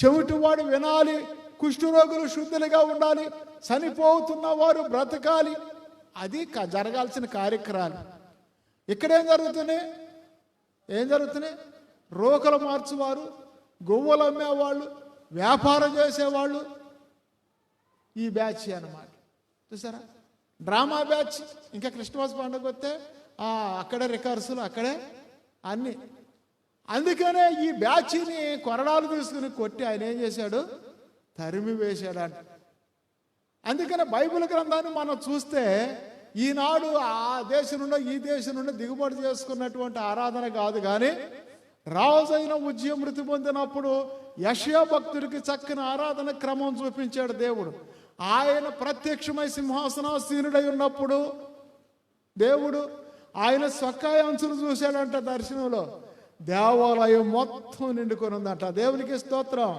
చెవిటివాడు వినాలి, కుష్ఠరోగులు శుద్ధులుగా ఉండాలి, చనిపోతున్న వారు బ్రతకాలి. అది జరగాల్సిన కార్యక్రమాలు. ఇక్కడేం జరుగుతున్నాయి? రోకలు మార్చువారు, గొవ్వలు అమ్మేవాళ్ళు, వ్యాపారం చేసేవాళ్ళు, ఈ బ్యాచ్ అన్నమాట. చూసారా, డ్రామా బ్యాచ్. ఇంకా క్రిస్మస్ పండుగ వస్తే అక్కడే రికర్సులు, అక్కడే అన్నీ. అందుకనే ఈ బ్యాచ్ని కొరడాలు తీసుకుని కొట్టి ఆయన ఏం చేశాడు? తరిమి వేశాడంట. అందుకనే బైబిల్ గ్రంథాన్ని మనం చూస్తే ఈనాడు ఆ దేశం నుండి ఈ దేశం నుండి దిగుబడి చేసుకున్నటువంటి ఆరాధన కాదు, కానీ రాజైన ఉజ్జయ మృతి పొందినప్పుడు యెషయా భక్తుడికి చక్కని ఆరాధన క్రమం చూపించాడు దేవుడు. ఆయన ప్రత్యక్షమై సింహాసనాసీనుడై ఉన్నప్పుడు దేవుడు ఆయన సొక్కాయ అంచులు చూశాడంట దర్శనంలో. దేవాలయం మొత్తం నిండుకొని ఉందంట. దేవునికి స్తోత్రం.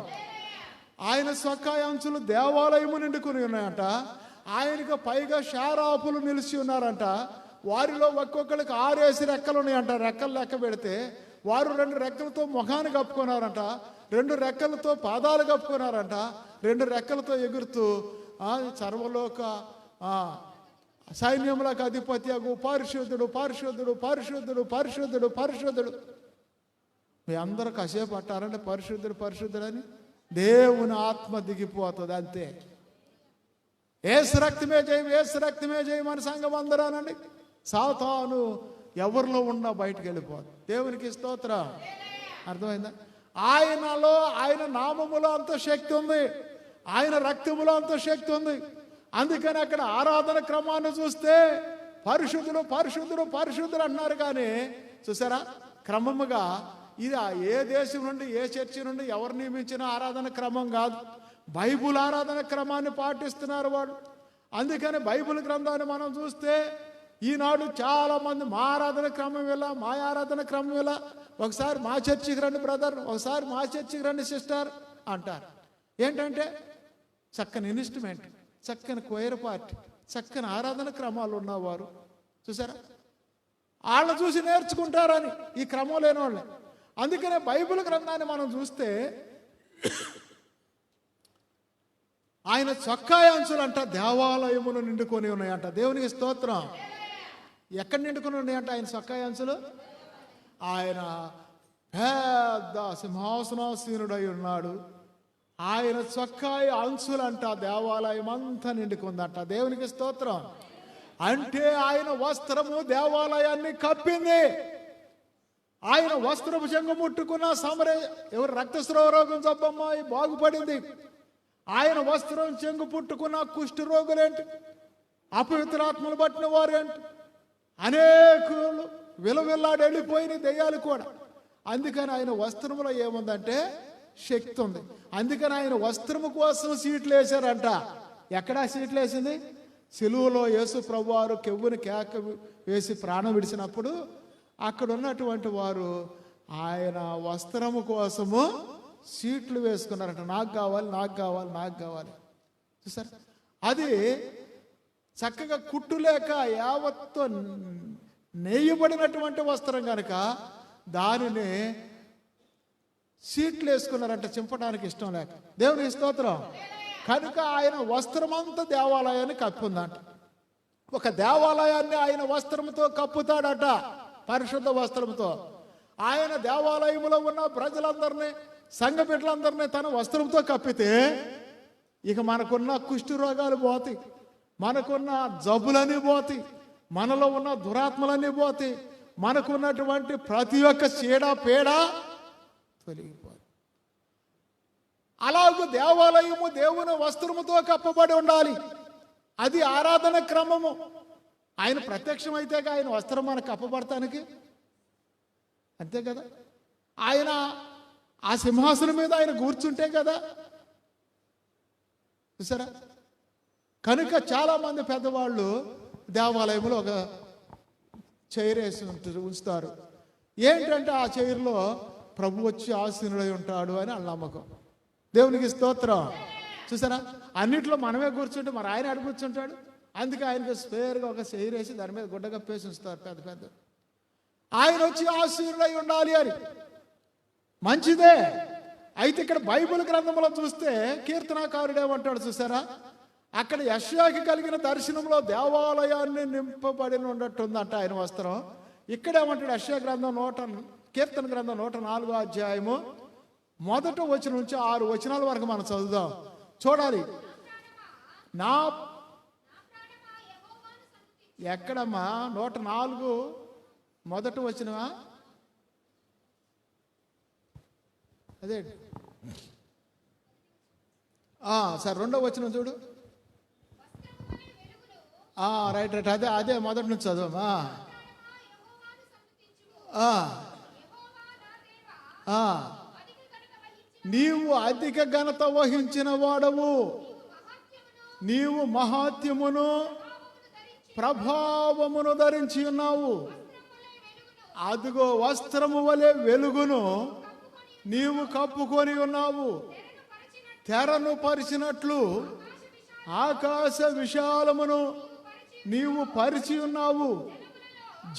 ఆయన సొక్కాయ అంచులు దేవాలయము నిండుకొని ఉన్నాయంట. ఆయనకు పైగా షారాపులు నిలిచి ఉన్నారంట. వారిలో ఒక్కొక్కరికి 6 రెక్కలు ఉన్నాయంట. రెక్కలు లెక్క పెడితే వారు 2 రెక్కలతో ముఖాన్ని కప్పుకున్నారంట, 2 రెక్కలతో పాదాలు కప్పుకున్నారంట, 2 రెక్కలతో ఎగురుతూ సర్వలోక సైన్యములకు అధిపత్యగు పరిశుద్ధుడు పరిశుద్ధుడు పరిశుద్ధుడు పరిశుద్ధుడు పరిశుద్ధుడు. మీ అందరూ కాసేపు అంటారంటే పరిశుద్ధుడు పరిశుద్ధుడు అని. దేవుని ఆత్మ దిగిపోతుంది అంతే. ఏసు రక్తమే జయం, ఏసు రక్తమే జయం అని సంఘం అందరూ అనండి. సాతాను ఎవరిలో ఉన్నా బయటకు వెళ్ళిపోదు. దేవునికి స్తోత్రం. అర్థమైందా? ఆయనలో, ఆయన నామములో అంత శక్తి ఉంది, ఆయన రక్తములో అంత శక్తి ఉంది. అందుకని అక్కడ ఆరాధన క్రమాన్ని చూస్తే పరిశుద్ధుడు పరిశుద్ధుడు పరిశుద్ధుడు అన్నారు. కానీ చూసారా, క్రమముగా ఇది ఏ దేశం నుండి ఏ చర్చి నుండి ఎవరు నియమించిన ఆరాధన క్రమం కాదు, బైబుల్ ఆరాధన క్రమాన్ని పాటిస్తున్నారు వాళ్ళు. అందుకని బైబుల్ గ్రంథాన్ని మనం చూస్తే ఈనాడు చాలా మంది మా ఆరాధన క్రమం ఇలా, మా ఆరాధన క్రమం ఇలా, ఒకసారి మా చర్చికి రండి బ్రదర్, ఒకసారి మా చర్చికి రండి సిస్టర్ అంటారు. ఏంటంటే చక్కని ఇన్స్ట్రుమెంట్, చక్కని కొయర్ పార్టీ, చక్కని ఆరాధన క్రమాలు ఉన్నవారు చూసారా, వాళ్ళని చూసి నేర్చుకుంటారని ఈ క్రమం లేని వాళ్ళే. అందుకనే బైబిల్ గ్రంథాన్ని మనం చూస్తే ఆయన చొక్కాయ అంచులంట దేవాలయమును నిండుకొని ఉన్నాయంట. దేవునికి స్తోత్రం. ఎక్కడ నిండుకొని ఉన్నాయంట ఆయన చొక్కాయ అంచులు? ఆయన పెద్ద సింహాసనాసీనుడై ఉన్నాడు. ఆయన చొక్కాయ అంచులంట దేవాలయం అంతా నిండుకుందంట. దేవునికి స్తోత్రం. అంటే ఆయన వస్త్రము దేవాలయాన్ని కప్పింది. ఆయన వస్త్రము చెంగు ముట్టుకున్న సమరే ఎవరు రక్తస్రావ రోగం జబ్బమ్మాయి బాగుపడింది. ఆయన వస్త్రం చెంగు పుట్టుకున్న కుష్టి రోగులేంటి, అపవిత్రాత్మలు పట్టిన వారేంటి, అనేకులు విలవిల్లాడి వెళ్ళిపోయిన దెయ్యాలు కూడా. అందుకని ఆయన వస్త్రములో ఏముందంటే శక్తి ఉంది. అందుకని ఆయన వస్త్రము కోసం సీట్లు వేశారంట. ఎక్కడా సీట్లు వేసింది? సిలువలో యేసు ప్రభువారు కెవ్వుని కేక వేసి ప్రాణం విడిచినప్పుడు అక్కడ ఉన్నటువంటి వారు ఆయన వస్త్రము కోసము సీట్లు వేసుకున్నారంట. నాకు కావాలి, నాకు కావాలి, నాకు కావాలి. చూసారు, అది చక్కగా కుట్టు లేక యావత్తో నెయ్యబడినటువంటి వస్త్రం కనుక దానిని సీట్లు వేసుకున్నారంట, చింపడానికి ఇష్టం లేక. దేవునికి స్తోత్రం. కనుక ఆయన వస్త్రమంతా దేవాలయాన్ని కప్పుందంట. ఒక దేవాలయాన్ని ఆయన వస్త్రంతో కప్పుతాడట, పరిశుద్ధ వస్త్రంతో. ఆయన దేవాలయంలో ఉన్న ప్రజలందరినీ, సంఘ బిడ్డలందరినీ తన వస్త్రంతో కప్పితే ఇక మనకున్న కుష్టి రోగాలు పోతాయి, మనకున్న జబ్బులన్నీ పోతాయి, మనలో ఉన్న దురాత్మలన్నీ పోతాయి, మనకున్నటువంటి ప్రతి ఒక్క చీడ పేడ తొలగిపోతుంది. అలాగే దేవాలయము దేవుని వస్త్రముతో కప్పబడి ఉండాలి. అది ఆరాధన క్రమము. ఆయన ప్రత్యక్షమైతే ఆయన వస్త్రం మనకు కప్పబడటానికి, అంతే కదా. ఆయన ఆ సింహాసనం మీద ఆయన కూర్చుంటే కదా. చూసారా, కనుక చాలా మంది పెద్దవాళ్ళు దేవాలయంలో ఒక చైర్ వేసి ఉంచుతారు. ఏంటంటే ఆ చైర్లో ప్రభు వచ్చి ఆసీనుడై ఉంటాడు అని వాళ్ళ నమ్మకం. దేవునికి స్తోత్రం. చూసారా, అన్నిట్లో మనమే కూర్చుంటే మరి ఆయన అడుగు కూర్చుంటాడు. అందుకే ఆయనకు స్పేర్గా ఒక చైర్ వేసి దాని మీద గుడ్డ కప్పేసి ఉంచుతారు పెద్ద పెద్ద. ఆయన వచ్చి ఆసీనుడై ఉండాలి అని. మంచిదే. అయితే ఇక్కడ బైబిల్ గ్రంథంలో చూస్తే కీర్తనాకారుడు ఏమంటాడు చూసారా, అక్కడ యెషయాకి కలిగిన దర్శనంలో దేవాలయాన్ని నింపబడి ఉన్నట్టుందంట ఆయన వస్త్రం. ఇక్కడేమంటాడు యెషయా గ్రంథం కీర్తన గ్రంథం 104వ అధ్యాయము 1వ వచనం నుంచి 6 వచనాల వరకు మనం చదువుదాం. చూడాలి. నా ఎక్కడమ్మా 104 1వ వచనమా? అదే సార్ 2వ వచనం చూడు. రైట్ రైట్, అదే అదే మొదటి నుంచి చదువమ్మా. నీవు అధిక ఘనత వహించిన వాడవు, నీవు మహాత్యమును ప్రభావమును ధరించి ఉన్నావు. అదిగో వస్త్రము వలె వెలుగును నీవు కప్పుకొని ఉన్నావు. తెరను పరిచినట్లు ఆకాశ విశాలమును నీవు పరిచి ఉన్నావు.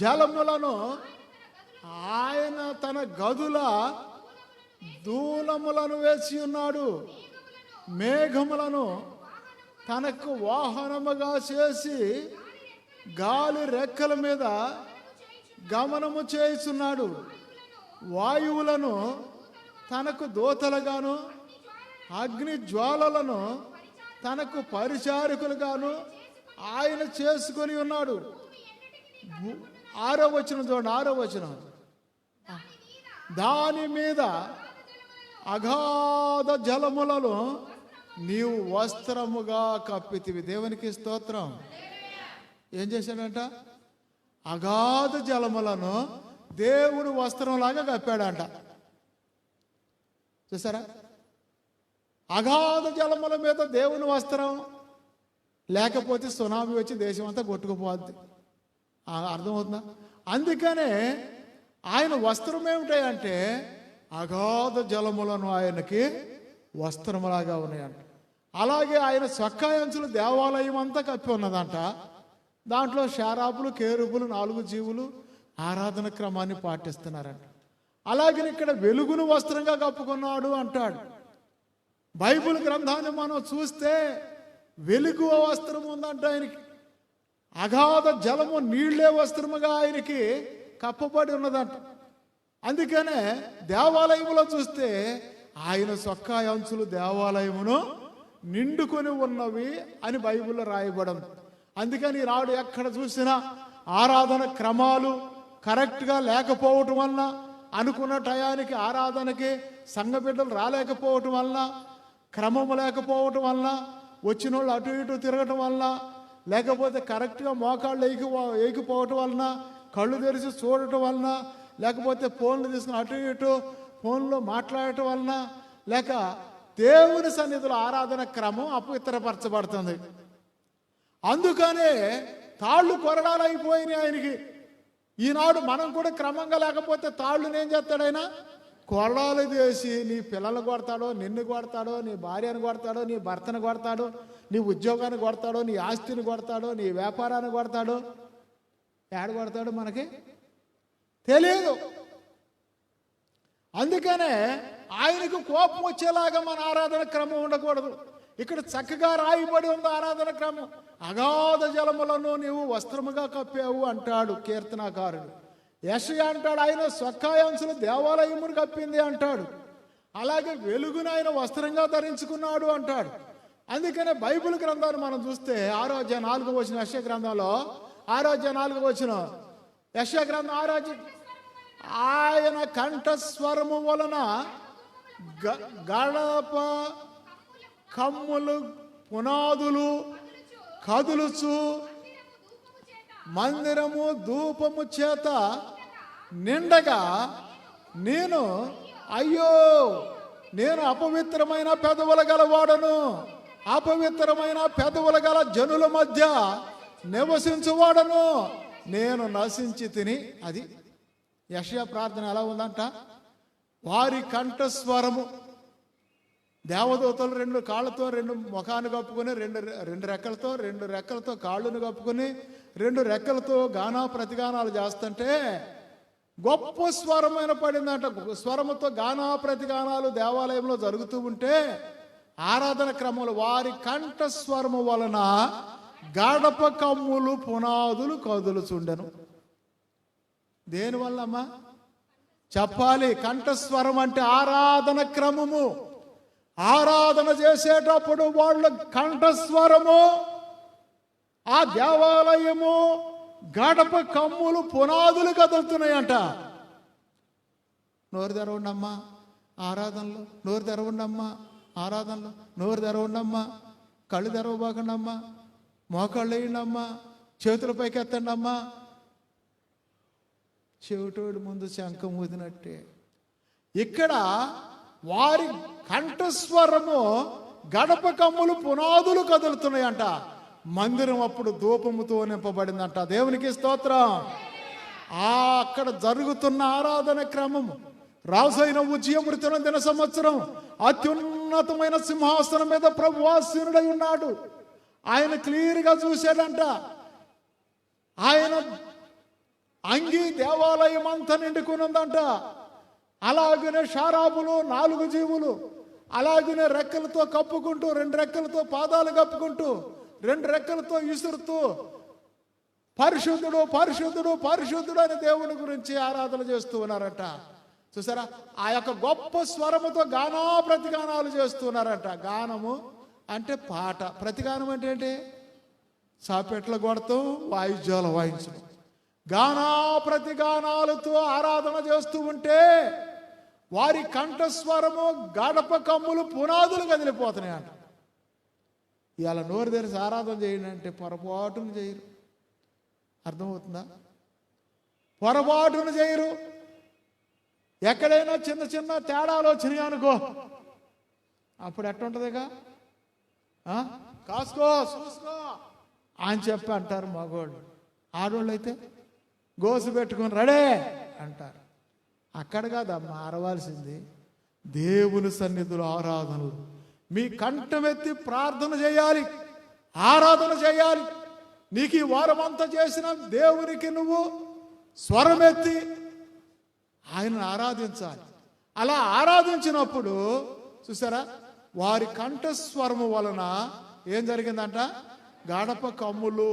జలములను ఆయన తన గదుల దూలములను వేసి ఉన్నాడు. మేఘములను తనకు వాహనముగా చేసి గాలి రెక్కల మీద గమనము చేయుచున్నాడు. వాయువులను తనకు దూతలుగాను అగ్ని జ్వాలలను తనకు పరిచారకులుగాను ఆయన చేసుకొని ఉన్నాడు. 6వ వచనం చూడండి, 6వ వచనం. దాని మీద అగాధ జలములను నీవు వస్త్రముగా కప్పితివి. దేవునికి స్తోత్రం. ఏం చేశాడంట? అగాధ జలములను దేవుడు వస్త్రంలాగా కప్పాడంట. చూసారా? అగాధ జలముల మీద దేవుని వస్త్రం లేకపోతే సునామీ వచ్చి దేశం అంతా కొట్టుకుపోద్ది. అర్థమవుతుందా? అందుకనే ఆయన వస్త్రం ఏమిటాయంటే అగాధ జలములను ఆయనకి వస్త్రములాగా ఉన్నాయంట. అలాగే ఆయన చొక్కాయంచులు దేవాలయం అంతా కప్పి ఉన్నదంట. దాంట్లో షారాపులు, కేరుపులు, 4 జీవులు ఆరాధన క్రమాన్ని పాటిస్తున్నారంట. అలాగే ఇక్కడ వెలుగును వస్త్రంగా కప్పుకున్నాడు అంటాడు. బైబిల్ గ్రంథాన్ని మనం చూస్తే వెలుగు వస్త్రం ఉందంట ఆయనకి. అగాధ జలము నీళ్లే వస్త్రముగా ఆయనకి కప్పబడి ఉన్నదంట. అందుకనే దేవాలయంలో చూస్తే ఆయన చొక్కా అంచులు దేవాలయమును నిండుకొని ఉన్నవి అని బైబిల్లో రాయబడం. అందుకని రాడు ఎక్కడ చూసినా ఆరాధన క్రమాలు కరెక్ట్గా లేకపోవటం వలన, అనుకున్న టయానికి ఆరాధనకి సంఘ బిడ్డలు రాలేకపోవటం వలన, క్రమము లేకపోవటం వలన, వచ్చిన వాళ్ళు అటు ఇటు తిరగటం వలన, లేకపోతే కరెక్ట్గా మోకాళ్ళు ఏకిపోవటం వలన, కళ్ళు తెరిచి చూడటం వలన, లేకపోతే ఫోన్లు తీసుకుని అటు ఇటు ఫోన్లో మాట్లాడటం వలన, లేక దేవుని సన్నిధిలో ఆరాధన క్రమం అపవిత్రపరచబడుతుంది. అందుకనే తాళ్ళు కొరడాలు అయిపోయినాయి ఆయనకి. ఈనాడు మనం కూడా క్రమంగా లేకపోతే తాళ్ళుని ఏం చేస్తాడైనా కొరడాలు చేసి నీ పిల్లలు కొడతాడో, నిన్ను కొడతాడో, నీ భార్యను కొడతాడో, నీ భర్తను కొడతాడో, నీ ఉద్యోగాన్ని కొడతాడో, నీ ఆస్తిని కొడతాడో, నీ వ్యాపారాన్ని కొడతాడో. ఏడు కొడతాడో మనకి తెలియదు. అందుకనే ఆయనకు కోపం వచ్చేలాగా మన ఆరాధన క్రమం ఉండకూడదు. ఇక్కడ చక్కగా రాయబడి ఉంది ఆరాధన క్రమం. అగాధ జలములను నీవు వస్త్రముగా కప్పావు అంటాడు కీర్తనాకారుడు. యెషయా అంటాడు ఆయన చొక్కాయంచులు దేవాలయమును కప్పింది అంటాడు. అలాగే వెలుగును ఆయన వస్త్రంగా ధరించుకున్నాడు అంటాడు. అందుకనే బైబిల్ గ్రంథాన్ని మనం చూస్తే 6వ అధ్యాయం 4వ వచనం, యెషయా గ్రంథంలో 6వ అధ్యాయం 4వ వచనం, యెషయా గ్రంథం 6వ అధ్యాయం, ఆయన కంఠస్వరము వలన గడప కమ్ములు పునాదులు కదులుచు మందిరము ధూపము చేత నిండగా నేను అయ్యో నేను అపవిత్రమైన పెదవుల గలవాడను, అపవిత్రమైన పెదవుల గల జనుల మధ్య నివసించువాడను, నేను నశించి తిని. అది యెషయా ప్రార్థన ఎలా ఉందంట? వారి కంఠస్వరము, దేవదూతలు 2 కాళ్ళతో 2 ముఖాన్ని కప్పుకొని, రెండు రెక్కలతో కాళ్ళను కప్పుకొని, 2 రెక్కలతో గానా ప్రతిగానాలు చేస్తుంటే గొప్ప స్వరమైన పడిందంట. స్వరముతో గానా ప్రతిగానాలు దేవాలయంలో జరుగుతూ ఉంటే ఆరాధన క్రమంలో వారి కంఠస్వరము వలన గడప కమ్ములు పునాదులు కదులుచుండెను. దేనివల్ల అమ్మా చెప్పాలి? కంఠస్వరం అంటే ఆరాధన క్రమము. ఆరాధన చేసేటప్పుడు వాళ్ళ కంఠస్వరము, ఆ దేవాలయము గడప కమ్ములు పునాదులు కదులుతున్నాయంట. నోరు తెరవండమ్మా ఆరాధనలో, నోరు తెరవండమ్మా ఆరాధనలో, నోరు తెరవండమ్మా, కళ్ళు తెరవబాకండమ్మా, మోకాళ్ళు వేయండి అమ్మా, చేతుల పైకి ఎత్తండి అమ్మా. చెవిటోడు ముందు శంఖం ఊదినట్టే ఇక్కడ వారి కంఠస్వరము గడప కమ్ములు పునాదులు కదులుతున్నాయంట. మందిరం అప్పుడు ధూపముతో నింపబడిందంట. దేవునికి స్తోత్రం. అక్కడ జరుగుతున్న ఆరాధన క్రమము రాజైన ఉజ్జీయమృతుల దిన సంవత్సరం అత్యున్నతమైన సింహాసనం మీద ప్రభువు ఆసీనుడై ఉన్నాడు. ఆయన క్లియర్గా చూశాడంట. ఆయన అంగీ దేవాలయం అంతా నిండుకునుందంట. అలాగనే షారాబులు 4 జీవులు అలాగనే రెక్కలతో కప్పుకుంటూ 2 రెక్కలతో పాదాలు కప్పుకుంటూ 2 రెక్కలతో ఇసురుతూ పరిశుద్ధుడు పరిశుద్ధుడు పరిశుద్ధుడు అని దేవుని గురించి ఆరాధన చేస్తూ ఉన్నారట. చూసారా, ఆ యొక్క గొప్ప స్వరముతో గానా ప్రతిగానాలు చేస్తున్నారట. గానము అంటే పాట, ప్రతిగానం అంటే ఏంటి? సాపెట్ల కొడతాం, వాయిద్యాలు వాయించడం. గానా ప్రతిగానాలతో ఆరాధన చేస్తూ ఉంటే వారి కంఠస్వరము గడప కమ్ములు పునాదులు కదిలిపోతున్నాయి అంట. ఇవాళ నోరు తెరిచి ఆరాధన చేయండి అంటే పొరపాటును చేయరు. అర్థమవుతుందా? పొరపాటును చేయరు. ఎక్కడైనా చిన్న చిన్న తేడాలు వచ్చినాయి అనుకో, అప్పుడు ఎట్టుంటుందిగా, కాసుకో చూసుకో అని చెప్పి అంటారు మగోళ్ళు. ఆడవాళ్ళు అయితే గోసు పెట్టుకుని రెడే అంటారు. అక్కడ కాదమ్మా అరవాల్సింది, దేవుని సన్నిధిలో ఆరాధనలు. మీ కంఠమెత్తి ప్రార్థన చేయాలి, ఆరాధన చేయాలి. నీకు ఈ వారం అంతా చేసిన దేవునికి నువ్వు స్వరమెత్తి ఆయనను ఆరాధించాలి. అలా ఆరాధించినప్పుడు చూసారా, వారి కంఠస్వరము వలన ఏం జరిగిందంట? గడప కమ్ములు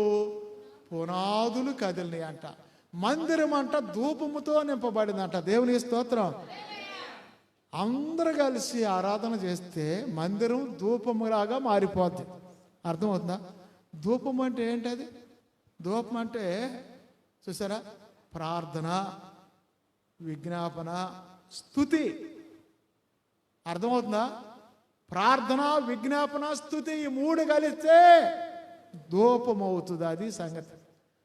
పునాదులు కదిలినాయి అంట. మందిరం అంట ధూపముతో నింపబడిందంట. దేవునికి స్తోత్రం. అందరూ కలిసి ఆరాధన చేస్తే మందిరం ధూపములాగా మారిపోద్ది. అర్థమవుతుందా? ధూపం అంటే ఏంటది? ధూపం అంటే చూసారా, ప్రార్థన, విజ్ఞాపన, స్తుతి. అర్థమవుతుందా? ప్రార్థన, విజ్ఞాపన, స్తుతి ఈ 3 కలిస్తే ధూపం అవుతుంది. అది సంగతి.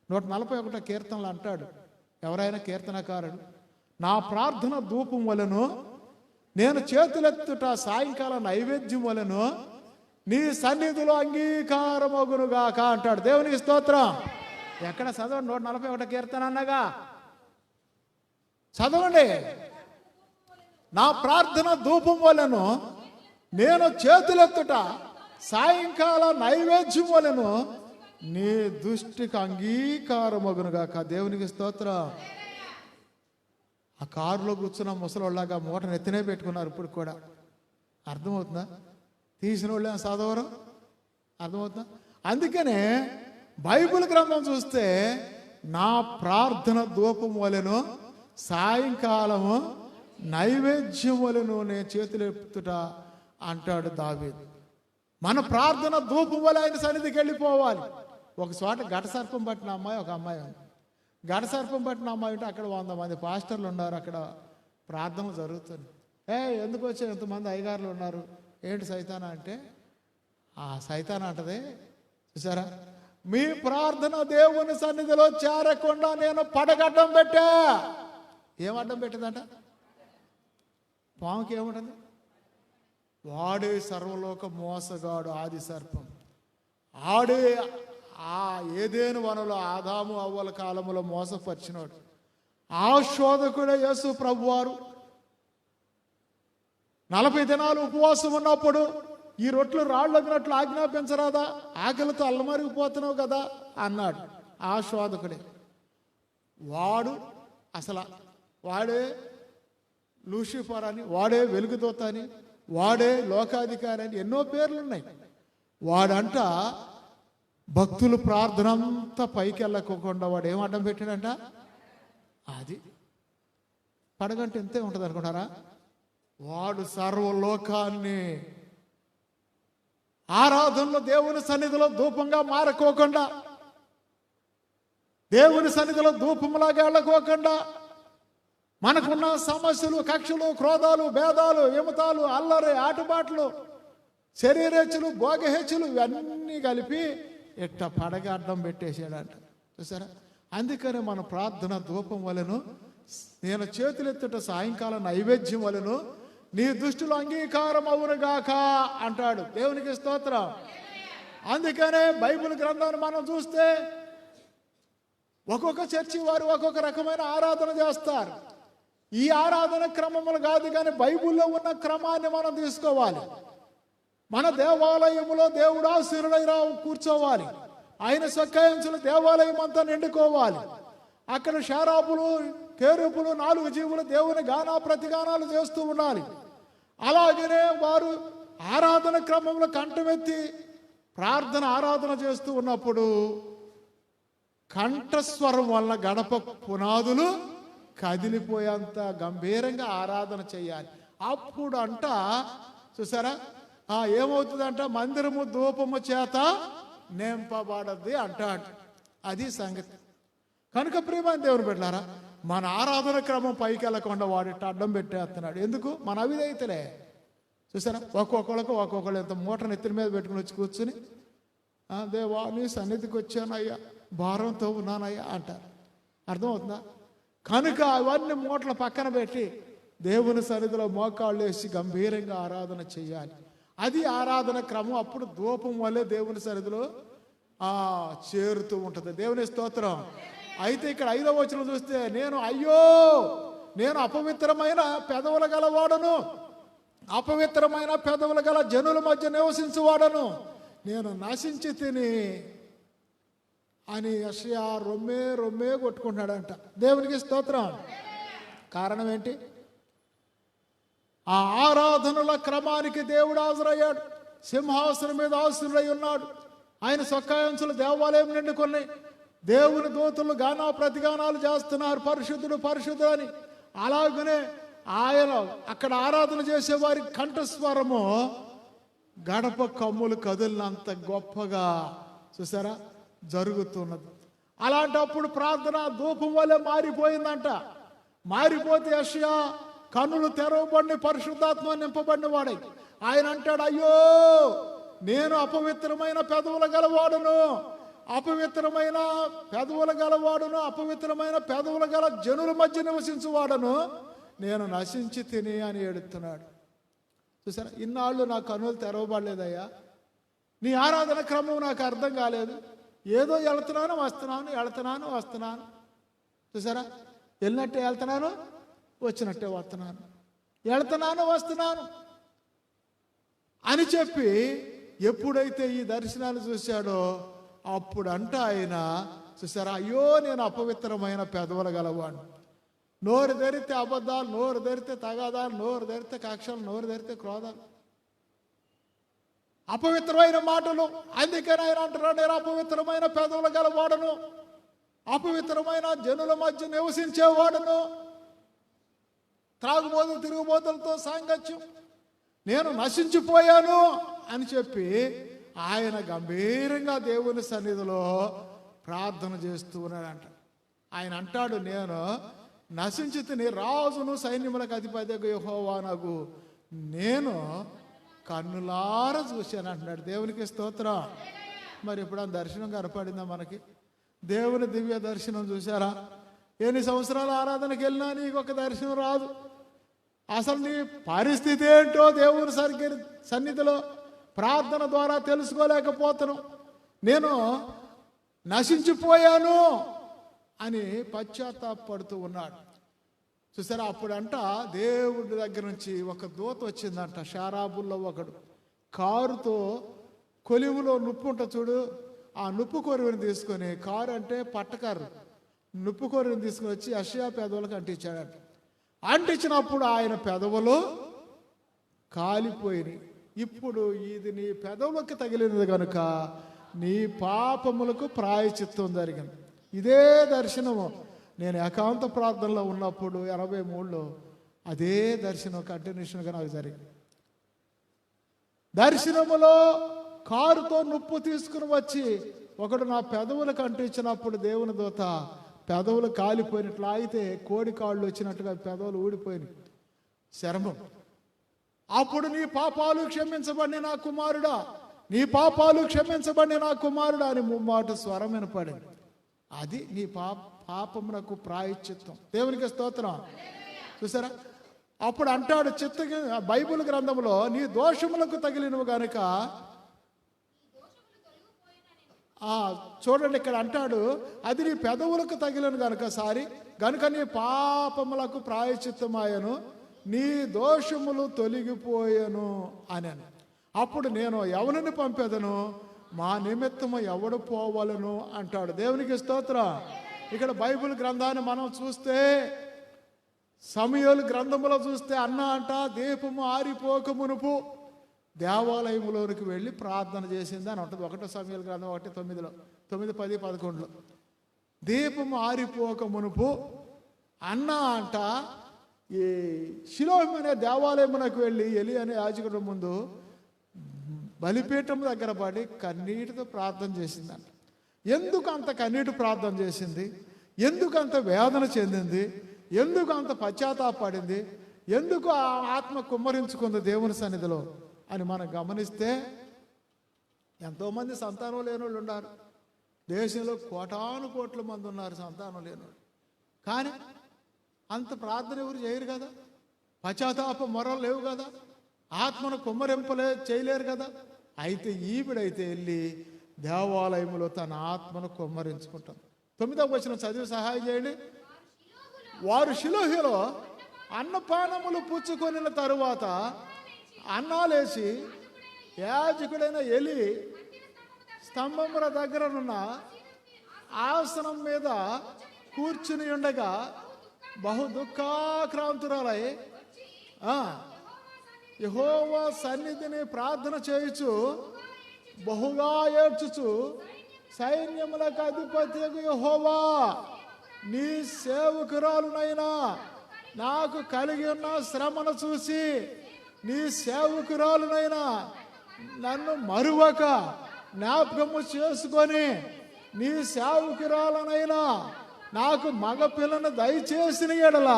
141 కీర్తనలు అంటాడు ఎవరైనా కీర్తనకారుడు, నా ప్రార్థన ధూపం వలెను, నేను చేతులెత్తుట సాయంకాల నైవేద్యం వలెను నీ సన్నిధిలో అంగీకారమగునుగాక అంటాడు. దేవునికి స్తోత్రం. ఎక్కడ చదవండి, 141 కీర్తన అన్నగా చదవండి. నా ప్రార్థన ధూపం వలెను, నేను చేతులెత్తుట సాయంకాల నైవేద్యం వలెను నీ దృష్టికి అంగీకారమగునుగాక. దేవునికి స్తోత్రం. ఆ కారులో కూర్చున్న ముసలోళ్ళగా మూటను ఎత్తినే పెట్టుకున్నారు ఇప్పుడు కూడా. అర్థమవుతుందా? తీసిన వాళ్ళే చదవరు. అర్థమవుతుందా? అందుకనే బైబిల్ గ్రంథం చూస్తే నా ప్రార్థన ధూపం వలెను, సాయంకాలము నైవేద్యం వలెను నేను చేతులు ఎత్తుట అంటాడు దావీదు. మన ప్రార్థన ధూపం వల్ల ఆయన సన్నిధికి వెళ్ళిపోవాలి. ఒక చోట ఘట సర్పం పట్టిన అమ్మాయి, ఒక అమ్మాయి ఉంది. ఘట సర్పం పట్టిన అమ్మాయి ఉంటే అక్కడ 100 మంది పాస్టర్లు ఉన్నారు. అక్కడ ప్రార్థన జరుగుతుంది. ఎందుకు వచ్చారు, ఎంతమంది అయ్యగారులు ఉన్నారు, ఏంటి సైతానా అంటే, ఆ సైతానా అంటది, చూసారా, మీ ప్రార్థన దేవుని సన్నిధిలో చేరకుండా నేను పడగడ్డం పెట్టా. ఏం అడ్డం పెట్టిందంట? పాముకి ఏముంటుంది? వాడే సర్వలోక మోసగాడు, ఆది సర్పం. ఆడే ఆ ఏదేను వనలో ఆదాము అవ్వల కాలంలో మోసపరిచినాడు. ఆ శోధకుడే యేసు ప్రభువారు 40 దినాలు ఉపవాసం ఉన్నప్పుడు ఈ రొట్లు రాళ్ళగినట్లు ఆజ్ఞాపించరాదా, ఆకలితో అల్లమరిగిపోతున్నావు కదా అన్నాడు. ఆ శోధకుడే. వాడు అసలు వాడే లూసిఫర్ అని, వాడే వెలుగుదూత అని, వాడే లోకాధికారి అని ఎన్నో పేర్లు ఉన్నాయి. వాడంట భక్తులు ప్రార్థన అంతా పైకి వెళ్ళకోకుండా వాడు ఏం అడ్డం పెట్టాడంట? అది పడగంట ఎంతే ఉంటుంది అనుకుంటారా? వాడు సర్వలోకాన్ని ఆరాధనలో దేవుని సన్నిధిలో ధూపంగా మారకోకుండా, దేవుని సన్నిధిలో ధూపంలాగా వెళ్ళకోకుండా, మనకున్న సమస్యలు, కక్షలు, క్రోధాలు, భేదాలు, ఎముతాలు, అల్లరి, ఆటుబాట్లు, శరీరేచ్ఛలు, భోగహెచ్చులు ఇవన్నీ కలిపి ఇట్ట పడగ అడ్డం పెట్టేసాడంట. చూసారా? అందుకని మన ప్రార్థన ధూపం వలెను, నేను చేతులెత్తుట సాయంకాలం నైవేద్యం వలెను నీ దృష్టిలో అంగీకారం అవునుగాక అంటాడు. దేవునికి స్తోత్రం. అందుకనే బైబిల్ గ్రంథాన్ని మనం చూస్తే ఒక్కొక్క చర్చి వారు ఒక్కొక్క రకమైన ఆరాధన చేస్తారు. ఈ ఆరాధన క్రమములు కాదు, కానీ బైబిల్లో ఉన్న క్రమాన్ని మనం తీసుకోవాలి. మన దేవాలయములో దేవుడు ఆశీనుడై కూర్చోవాలి. ఆయన సక్కాయంచులు దేవాలయం అంతా నిండుకోవాలి. అక్కడ షారాపులు, కేరుపులు, 4 జీవులు దేవుని గానా ప్రతిగానాలు చేస్తూ ఉండాలి. అలాగనే వారు ఆరాధన క్రమంలో కంఠమెత్తి ప్రార్థన ఆరాధన చేస్తూ ఉన్నప్పుడు కంఠస్వరం వల్ల గడప పునాదులు కదిలిపోయేంత గంభీరంగా ఆరాధన చేయాలి. అప్పుడు అంట చూసారా ఏమవుతుందంట, మందిరము ధూపము చేత నింపబడద్ది అంటాడు. అది సంగతి. కనుక ప్రియమైన దేవుని బిడ్డలారా, మన ఆరాధన క్రమం పైకి వెళ్ళకుండా వాడిట అడ్డం పెట్టేస్తున్నాడు. ఎందుకు? మన అవిధేయతలే. చూసారా? ఒక్కొక్కళ్ళు ఎంత మూటను ఎత్తిన మీద పెట్టుకుని వచ్చి కూర్చుని దేవా నీ సన్నిధికి వచ్చానయ్యా, భారంతో ఉన్నానయ్యా అంటారు. అర్థమవుతుందా? కనుక అవన్నీ మూటలు పక్కన పెట్టి దేవుని సన్నిధిలో మోకాళ్ళు వేసి గంభీరంగా ఆరాధన చేయాలి. అది ఆరాధన క్రమం. అప్పుడు ధూపం వల్లే దేవుని సన్నిధిలో చేరుతూ ఉంటుంది. దేవుని స్తోత్రం. అయితే ఇక్కడ 5వ వచనం చూస్తే, నేను అపవిత్రమైన పెదవుల గలవాడను, అపవిత్రమైన పెదవుల గల జనుల మధ్య నివసించువాడను, నేను నశించి తిని అని యెషయా రొమ్మే కొట్టుకుంటున్నాడంట. దేవునికి స్తోత్రం. కారణం ఏంటి? ఆ ఆరాధనల క్రమానికి దేవుడు హాజరయ్యాడు. సింహాసనం మీద ఆశీనుడై ఉన్నాడు. ఆయన సొక్కాయంచులు దేవాలయం నిండుకొని దేవుని దూతలు గానా ప్రతిగానాలు చేస్తున్నారు, పరిశుద్ధుడు పరిశుద్ధుడు అని. అలాగనే ఆయన అక్కడ ఆరాధన చేసే వారి కంఠస్వరము గడప కమ్ములు కదిలినంత గొప్పగా చూసారా జరుగుతున్నది. అలాంటప్పుడు ప్రార్థన ధూపం వల్లే మారిపోయిందంట. మారిపోతే యెషయా కన్నులు తెరవబడిన పరిశుద్ధాత్మ నింపబడిన వాడై ఆయన అంటాడు, అయ్యో నేను అపవిత్రమైన పెదవుల గలవాడును, అపవిత్రమైన పెదవుల గలవాడును, అపవిత్రమైన పెదవుల గల జనుల మధ్య నివసించువాడను, నేను నశించి తిని అని ఏడుతున్నాడు. చూసారా? ఇన్నాళ్ళు నా కన్నులు తెరవబడలేదయ్యా, నీ ఆరాధన క్రమం నాకు అర్థం కాలేదు, ఏదో వెళ్తున్నాను వస్తున్నాను. చూసారా? వెళ్ళినట్టే వెళ్తున్నాను, వచ్చినట్టే వస్తున్నాను అని చెప్పి ఎప్పుడైతే ఈ దర్శనాన్ని చూశాడో అప్పుడంట ఆయన చూసారా, అయ్యో నేను అపవిత్రమైన పెదవుల గలవాడు, నోరు తెరితే అబద్ధాలు, నోరు తెరితే తగాదాలు, నోరు తెరితే కక్షలు, నోరు తెరితే క్రోధాలు, అపవిత్రమైన మాటలు. అందుకని ఆయన అంటున్నాడు, నేను అపవిత్రమైన పెదవుల గలవాడను, అపవిత్రమైన జనుల మధ్య నివసించేవాడును, త్రాగుబోతులు తిరుగుబోతులతో సాంగత్యం, నేను నశించిపోయాను అని చెప్పి ఆయన గంభీరంగా దేవుని సన్నిధిలో ప్రార్థన చేస్తూ ఉన్నాడంట. ఆయన అంటాడు, నేను నశించి తిని రాజును సైన్యములకు అధిపతి యెహోవానగు నేను కన్నులార చూశాను అంటున్నాడు. దేవునికి స్తోత్రం. మరి ఇప్పుడు ఆ దర్శనం కనపడిందా మనకి? దేవుని దివ్య దర్శనం చూసారా? ఎన్ని సంవత్సరాల ఆరాధనకి వెళ్ళినా నీకు ఒక దర్శనం రాదు. అసలు నీ పరిస్థితి ఏంటో దేవుని సన్నిధిలో ప్రార్థన ద్వారా తెలుసుకోలేకపోతాను. నేను నశించిపోయాను అని పశ్చాత్తాపడుతూ ఉన్నాడు. చూసారా? అప్పుడంట దేవుడి దగ్గర నుంచి ఒక దూత వచ్చిందంట. షారాబుల్లో ఒకడు కారుతో కొలివులో నుప్పు ఉంట చూడు, ఆ నుప్పు కొరువుని తీసుకొని, కారు అంటే పట్టకారు, నుప్పు కొరువుని తీసుకొని వచ్చి యెషయా పెదవులకు అంటించాడంట. అంటించినప్పుడు ఆయన పెదవులు కాలిపోయినాయి. ఇప్పుడు ఇది నీ పెదవులకు తగిలినది కనుక నీ పాపములకు ప్రాయచిత్తం జరిగింది. ఇదే దర్శనము నేను ఏకాంత ప్రార్థనలో ఉన్నప్పుడు 83లో అదే దర్శనం కంటిన్యూషన్గా నాకు జరిగింది. దర్శనములో కారుతో నుప్పు తీసుకుని వచ్చి ఒకడు నా పెదవులకు అంటించినప్పుడు దేవుని దూత పెదవులు కాలిపోయినట్లు అయితే కోడి కాళ్ళు వచ్చినట్టుగా పెదవులు ఊడిపోయినాయి, చర్మం. అప్పుడు నీ పాపాలు క్షమించబడి నా కుమారుడా, నీ పాపాలు క్షమించబడి నా కుమారుడు అని ముమ్మాట స్వరం వినపడింది. అది నీ పాపమునకు ప్రాయశ్చిత్తం. దేవునికి స్తోత్రం. చూసారా, అప్పుడు అంటాడు బైబిల్ గ్రంథంలో, నీ దోషములకు తగిలినవు గనుక, చూడండి ఇక్కడ అంటాడు, అది నీ పెదవులకు తగిలిన గనుక నీ పాపములకు ప్రాయశ్చిత్తమాయను, నీ దోషములు తొలగిపోయెను అని. అప్పుడు నేను ఎవరిని పంపెదను, మా నిమిత్తము ఎవడు పోవలను అంటాడు. దేవునికి స్తోత్రం. ఇక్కడ బైబిల్ గ్రంథాన్ని మనం చూస్తే, సమూయేలు గ్రంథములో చూస్తే అన్న అంట దీపము ఆరిపోక మునుపు దేవాలయంలోనికి వెళ్ళి ప్రార్థన చేసింది అని ఉంటుంది. 1 సమూయేలు గ్రంథం 1:9, 9, 10, 11. దీపము ఆరిపోక మునుపు అన్న అంట ఈ షిలోహు అనే దేవాలయమునకు వెళ్ళి ఎలి అనే యాజకుడి ముందు బలిపీఠం దగ్గర పడి కన్నీటితో ప్రార్థన చేసిందంట. ఎందుకు అంత కన్నీటి ప్రార్థన చేసింది? ఎందుకు అంత వేదన చెందింది? ఎందుకు అంత పశ్చాత్తాపడింది? ఎందుకు ఆ ఆత్మ కుమ్మరించుకుంది దేవుని సన్నిధిలో అని మనం గమనిస్తే, ఎంతోమంది సంతానం లేని వాళ్ళు ఉన్నారు. దేశంలో కోటాను కోట్ల మంది ఉన్నారు సంతానం లేని వాళ్ళు. కానీ అంత ప్రార్థన ఎవరు చేయరు కదా, పశ్చాత్తాప మొరలు లేవు కదా, ఆత్మను చేయలేరు కదా. అయితే ఈవిడైతే వెళ్ళి దేవాలయంలో తన ఆత్మను కుమ్మరించుకుంటాం. 9వ వచనం చదివి సహాయం చేయండి. వారు షిలోహులో అన్నపానములు పుచ్చుకొనిన తరువాత అన్నాలేసి యాజకుడైన ఎలి స్తంభముల దగ్గరనున్న ఆసనం మీద కూర్చుని ఉండగా బహు దుఃఖాక్రాంతురాలై యెహోవా సన్నిధిని ప్రార్థన చేయుచు బహుగా ఏడ్చుచు, సైన్యములకు అధిపతియగు యెహోవా, నీ సేవకురాలునైనా నాకు కలిగి ఉన్న శ్రమను చూసి నీ సేవకురాలునైనా నన్ను మరువక జ్ఞాపకము చేసుకొని నీ సేవకురాలనైనా నాకు మగపిల్లను దయచేసిన ఎడల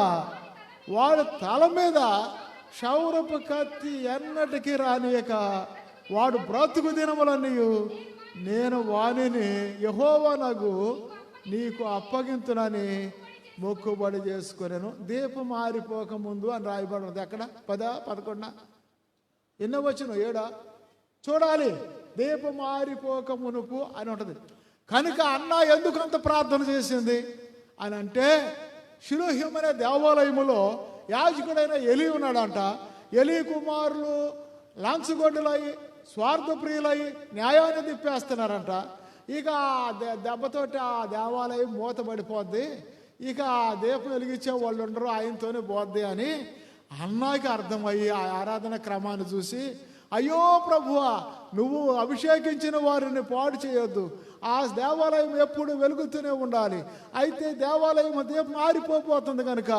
వాడి తల మీద క్షౌరపు కత్తి ఎన్నటికీ రానియక వాడు బ్రతుకు దినములన్నీ నేను వానిని యెహోవానగు నీకు అప్పగింతునని మొక్కుబడి చేసుకున్నాను. దీపం ఆరిపోక ముందు అని రాయబడినది. ఎక్కడ 10, 11 ఎన్నో వచ్చిన 7 చూడాలి. దీపం ఆరిపోక మునుపు అని ఉంటుంది. కనుక అన్న ఎందుకు అంత ప్రార్థన చేసింది అని అంటే, షిలోహు అనే దేవాలయములో యాజకుడైన ఎలి ఉన్నాడంట. ఎలి కుమారులు లంచగొడ్డులై స్వార్థప్రియులై న్యాయాన్ని తిప్పేస్తున్నారంట. ఇక దెబ్బతోటి ఆ దేవాలయం మూతబడిపోద్ది, ఇక ఆ దీపం వెలిగించే వాళ్ళు ఉండరు, ఆయనతోనే పోద్ది అని అన్నకి అర్థమయ్యి ఆ ఆరాధన క్రమాన్ని చూసి, అయ్యో ప్రభువా, నువ్వు అభిషేకించిన వారిని పాడు చేయొద్దు, ఆ దేవాలయం ఎప్పుడు వెలుగుతూనే ఉండాలి. అయితే దేవాలయం దీపం మారిపోతుంది కనుక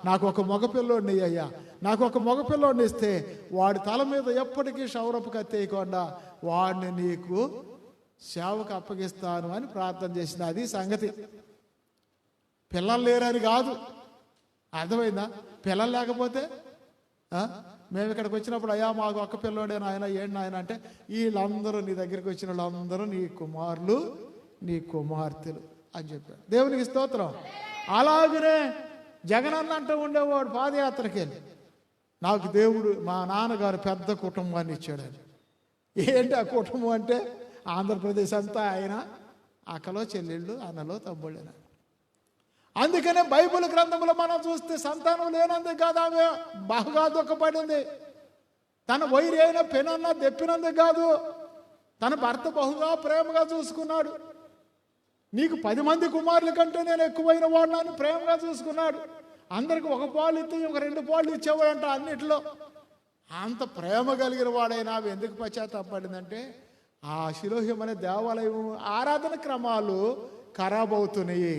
నాకు ఒక మగపిల్లోడిని అయ్యా, నాకు ఒక మగపిల్లోడిని ఇస్తే వాడి తల మీద ఎప్పటికీ క్షౌరపు కత్తేయకుండా వాడిని నీకు సేవకు అప్పగిస్తాను అని ప్రార్థన చేసిన. అది సంగతి. పిల్లలు లేరని కాదు, అర్థమైందా? పిల్లలు లేకపోతే మేము ఇక్కడికి వచ్చినప్పుడు అయ్యా మాకు ఒక్క పిల్లోడే నాయన, ఏంటి నాయన అంటే, వీళ్ళందరూ నీ దగ్గరికి వచ్చిన వాళ్ళందరూ నీ కుమారులు నీ కుమార్తెలు అని చెప్పాడు. దేవునికి స్తోత్రం. అలాగనే జగనన్న అంటూ ఉండేవాడు పాదయాత్రకి వెళ్ళి, నాకు దేవుడు మా నాన్నగారు పెద్ద కుటుంబాన్ని ఇచ్చాడని. ఏంటి ఆ కుటుంబం అంటే, ఆంధ్రప్రదేశ్ అంతా ఆయన అక్కలో చెల్లెళ్ళు, అన్నలో తమ్ముళ్ళేనా. అందుకనే బైబిల్ గ్రంథంలో మనం చూస్తే సంతానం లేనందుకు కాదు ఆమె బాగా దుఃఖపడింది. తన వైరి అయిన పెనన్న దెప్పినందుకు కాదు, తన భర్త బహుగా ప్రేమగా చూసుకున్నాడు. నీకు 10 మంది కుమారుల కంటే నేను ఎక్కువైన వాడిని ప్రేమగా చూసుకున్నాడు. అందరికి 1 పాలు ఇస్తే 2 పాలు ఇచ్చేవాడంట. అన్నిట్లో అంత ప్రేమ కలిగిన వాడైనా ఆమె ఎందుకు పశ్చాత్తాపడిందంటే, ఆ షిలోహు అనే దేవాలయం ఆరాధన క్రమాలు ఖరాబ్ అవుతున్నాయి.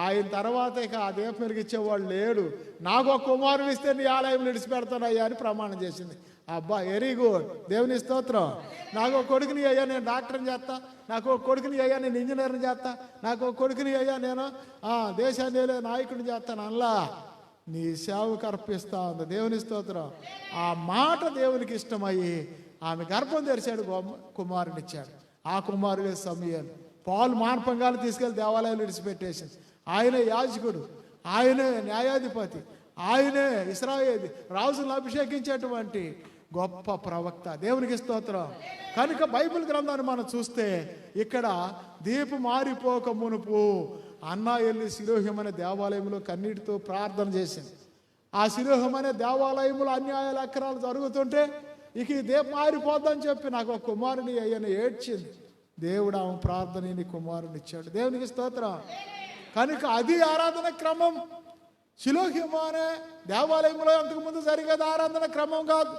ఆయన తర్వాత ఇక ఆ దీపం వెలిగించేవాళ్ళు లేడు. నాకు ఒక కుమారుని ఇస్తే నీ ఆలయం విడిచిపెడతానయ్యా అని ప్రమాణం చేసింది. అబ్బా, వెరీ గుడ్, దేవుని స్తోత్రం. నాకు ఒక కొడుకుని అయ్యా నేను డాక్టర్ని చేస్తా, నాకు ఒక కొడుకుని అయ్యా నేను ఇంజనీర్ని చేస్తా, నాకు ఒక కొడుకుని అయ్యా నేను దేశాన్ని నాయకుడిని చేస్తాను అల్లా నీ సేవకు అర్పిస్తా ఉంది. దేవుని స్తోత్రం. ఆ మాట దేవునికి ఇష్టమయ్యి ఆమె గర్భం తెరిచాడు, కుమారునిచ్చాడు. ఆ కుమారుడే సమూయేలు. పాలు మాన్పంగాలు తీసుకెళ్లి దేవాలయాలు విడిచిపెట్టేసింది. ఆయనే యాజకుడు, ఆయనే న్యాయాధిపతి, ఆయనే ఇశ్రాయేలు రాజులను అభిషేకించేటువంటి గొప్ప ప్రవక్త. దేవునికి స్తోత్రం. కనుక బైబిల్ గ్రంథాన్ని మనం చూస్తే ఇక్కడ దీపం మారిపోక మునుపు అన్నా వెళ్ళి శిలోహ్యం అనే దేవాలయంలో కన్నీటితో ప్రార్థన చేసింది. ఆ శిలోహ్యం అనే దేవాలయంలో అన్యాయాలు అక్రమాలు జరుగుతుంటే ఇక ఈ దీపం మారిపోద్దని చెప్పి నాకు ఒక కుమారుని అయ్యని ఏడ్చింది. దేవుడు ఆమె ప్రార్థనని కుమారుని ఇచ్చాడు. దేవునికి స్తోత్రం. కనుక అది ఆరాధన క్రమం. శిలోహ్యం అనే దేవాలయంలో అంతకుముందు జరిగేది ఆరాధన క్రమం కాదు.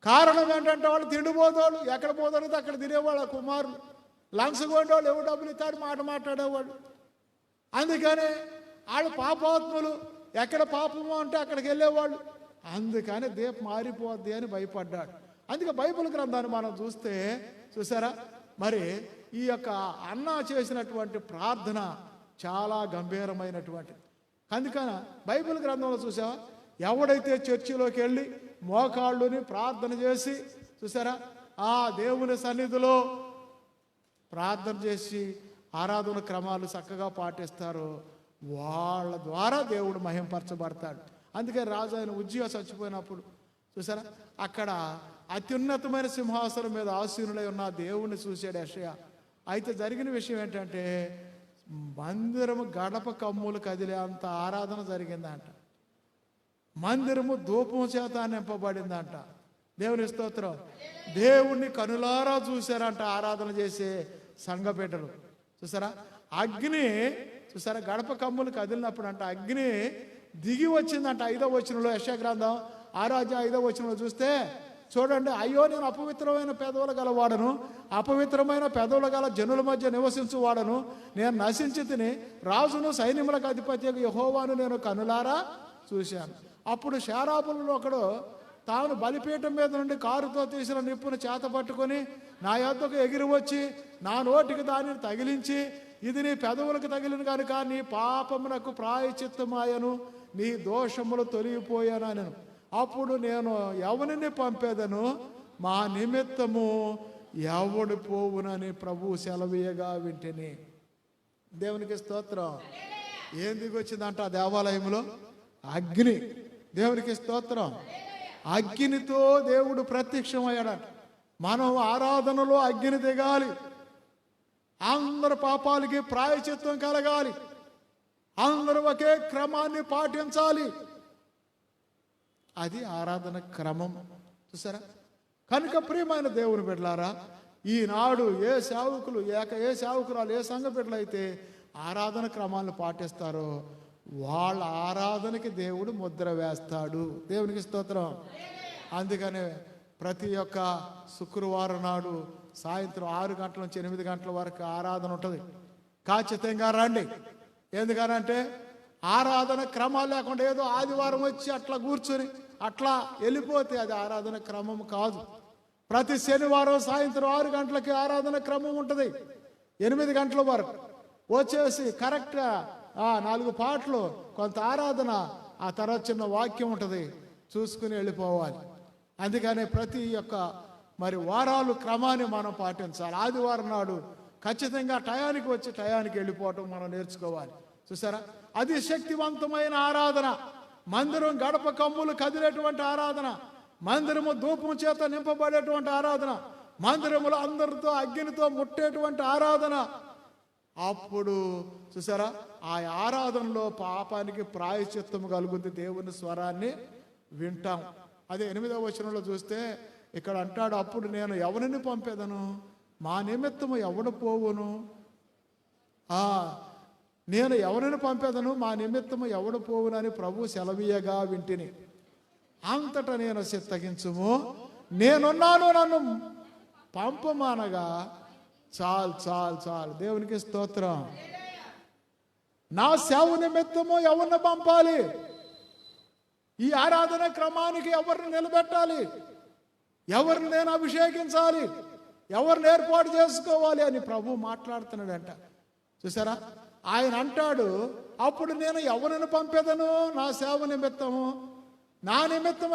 కారణం ఏంటంటే వాళ్ళు తిండిపోతాడు, ఎక్కడ పోతాడు అక్కడ తినేవాళ్ళు. కుమారులు లంచగొండేవాళ్ళు, ఎవరు డబ్బులు ఇస్తారు మాట మాట్లాడేవాళ్ళు. అందుకని వాళ్ళు పాపాత్ములు, ఎక్కడ పాపము అంటే అక్కడికి వెళ్ళేవాళ్ళు. అందుకని దీపం మారిపోద్ది అని భయపడ్డాడు. అందుకే బైబిల్ గ్రంథాన్ని మనం చూస్తే చూసారా, మరి ఈ యొక్క అన్న చేసినటువంటి ప్రార్థన చాలా గంభీరమైనటువంటి. అందుకని బైబిల్ గ్రంథంలో చూసావా, ఎవడైతే చర్చిలోకి వెళ్ళి మోకాళ్ళుని ప్రార్థన చేసి చూసారా ఆ దేవుని సన్నిధిలో ప్రార్థన చేసి ఆరాధన క్రమాలు చక్కగా పాటిస్తారో వాళ్ళ ద్వారా దేవుడు మహింపరచబడతాడు. అందుకే రాజు ఆయన ఉజ్జియా చచ్చిపోయినప్పుడు చూసారా అక్కడ అత్యున్నతమైన సింహాసనం మీద ఆసీనులై ఉన్న దేవుణ్ణి చూశాడు యెషయా. అయితే జరిగిన విషయం ఏంటంటే మందిరము గడప కమ్ములు కదిలే అంత ఆరాధన జరిగిందంట. మందిరము ధూపం చేత నింపబడిందంట. దేవుని స్తోత్రం. దేవుణ్ణి కనులారా చూశారంట ఆరాధన చేసే సంఘ బిడ్డలు. చూసారా అగ్ని చూసారా గడప కమ్ములు కదిలినప్పుడు అంట అగ్ని దిగి వచ్చిందంట. 5వ వచనంలో యెషయా గ్రంథం 6వ వచనంలో చూస్తే చూడండి, అయ్యో నేను అపవిత్రమైన పెదవులు గలవాడను, అపవిత్రమైన పెదవులు గల జనుల మధ్య నివసించువాడను, నేను నశించి తిని రాజును సైన్యములకు అధిపతి యెహోవాను నేను కనులారా చూశాను. అప్పుడు షారాబులలో ఒకడు తాను బలిపీఠం మీద నుండి కారుతో తీసిన నిప్పును చేత పట్టుకొని నా యొద్దకు ఎగిరి వచ్చి నా నోటికి దానిని తగిలించి, ఇది నీ పెదవులకు తగిలిన కనుక నీ పాపమునకు ప్రాయచిత్తమాయను, నీ దోషములు తొలగిపోయాను. అప్పుడు నేను ఎవరిని పంపేదను, మా నిమిత్తము ఎవడు పోవునని ప్రభు సెలవీయగా వింటిని. దేవునికి స్తోత్రం. ఏం దిగొచ్చిందంట ఆ దేవాలయంలో? అగ్ని. దేవునికి స్తోత్రం. అగ్నితో దేవుడు ప్రత్యక్షమయ్యాడంట. మనం ఆరాధనలో అగ్ని దిగాలి, అందరి పాపాలకి ప్రాయచిత్తం కలగాలి, అందరూ ఒకే క్రమాన్ని పాటించాలి. అది ఆరాధన క్రమం. చూసారా కనుక ప్రియమైన దేవుని బిడ్డలారా, ఈనాడు ఏ సేవకులు ఏ సేవకురాలు ఏ సంఘ బిడ్డలు అయితే ఆరాధన క్రమాలను పాటిస్తారో వాళ్ళ ఆరాధనకి దేవుడు ముద్ర వేస్తాడు. దేవునికి స్తోత్రం. అందుకనే ప్రతి ఒక్క శుక్రవారం నాడు సాయంత్రం 6 గంటల నుంచి 8 గంటల వరకు ఆరాధన ఉంటుంది. ఖచ్చితంగా రండి. ఎందుకనంటే ఆరాధన క్రమాలు లేకుండా ఏదో ఆదివారం వచ్చి అట్లా కూర్చొని అట్లా వెళ్ళిపోతే అది ఆరాధన క్రమం కాదు. ప్రతి శనివారం సాయంత్రం 6 గంటలకి ఆరాధన క్రమం ఉంటుంది. 8 గంటల వరకు వచ్చేసి కరెక్ట్గా 4 పాటలు, కొంత ఆరాధన, ఆ తర్వాత చిన్న వాక్యం ఉంటుంది, చూసుకుని వెళ్ళిపోవాలి. అందుకనే ప్రతి ఒక్క మరి వారాలు క్రమాన్ని మనం పాటించాలి. ఆదివారం నాడు ఖచ్చితంగా టయానికి వచ్చి టయానికి వెళ్ళిపోవటం మనం నేర్చుకోవాలి. చూసారా అది శక్తివంతమైన ఆరాధన. మందిరం గడప కమ్ములు కదిలేటువంటి ఆరాధన, మందిరము ధూపం చేత నింపబడేటువంటి ఆరాధన, మందిరములో అందరితో అగ్నితో ముట్టేటువంటి ఆరాధన. అప్పుడు చూసారా ఆ ఆరాధనలో పాపానికి ప్రాయశ్చిత్తం కలుగుద్ది. దేవుని స్వరాన్ని వింటాం. అదే 8వ వచనంలో చూస్తే ఇక్కడ అంటాడు, అప్పుడు నేను ఎవరిని పంపేదను, మా నిమిత్తము ఎవడు పోవును. నేను ఎవరిని పంపేదను, మా నిమిత్తము ఎవడు పోవునని ప్రభు సెలవీయగా వింటిని. అంతటా నేను చిత్తగించుము, నేనున్నాను, నన్ను పంపమానగా చాలు చాలు చాలు. దేవునికి స్తోత్రం. నా సేవ నిమిత్తము ఎవరిని పంపాలి, ఈ ఆరాధన క్రమానికి ఎవరిని నిలబెట్టాలి, ఎవరిని నేను అభిషేకించాలి, ఎవరిని ఏర్పాటు చేసుకోవాలి అని ప్రభు మాట్లాడుతున్నాడంట. చూసారా ఆయన అంటాడు, అప్పుడు నేను ఎవరిని పంపేదను, నా సేవ నిమిత్తము, నా నిమిత్తము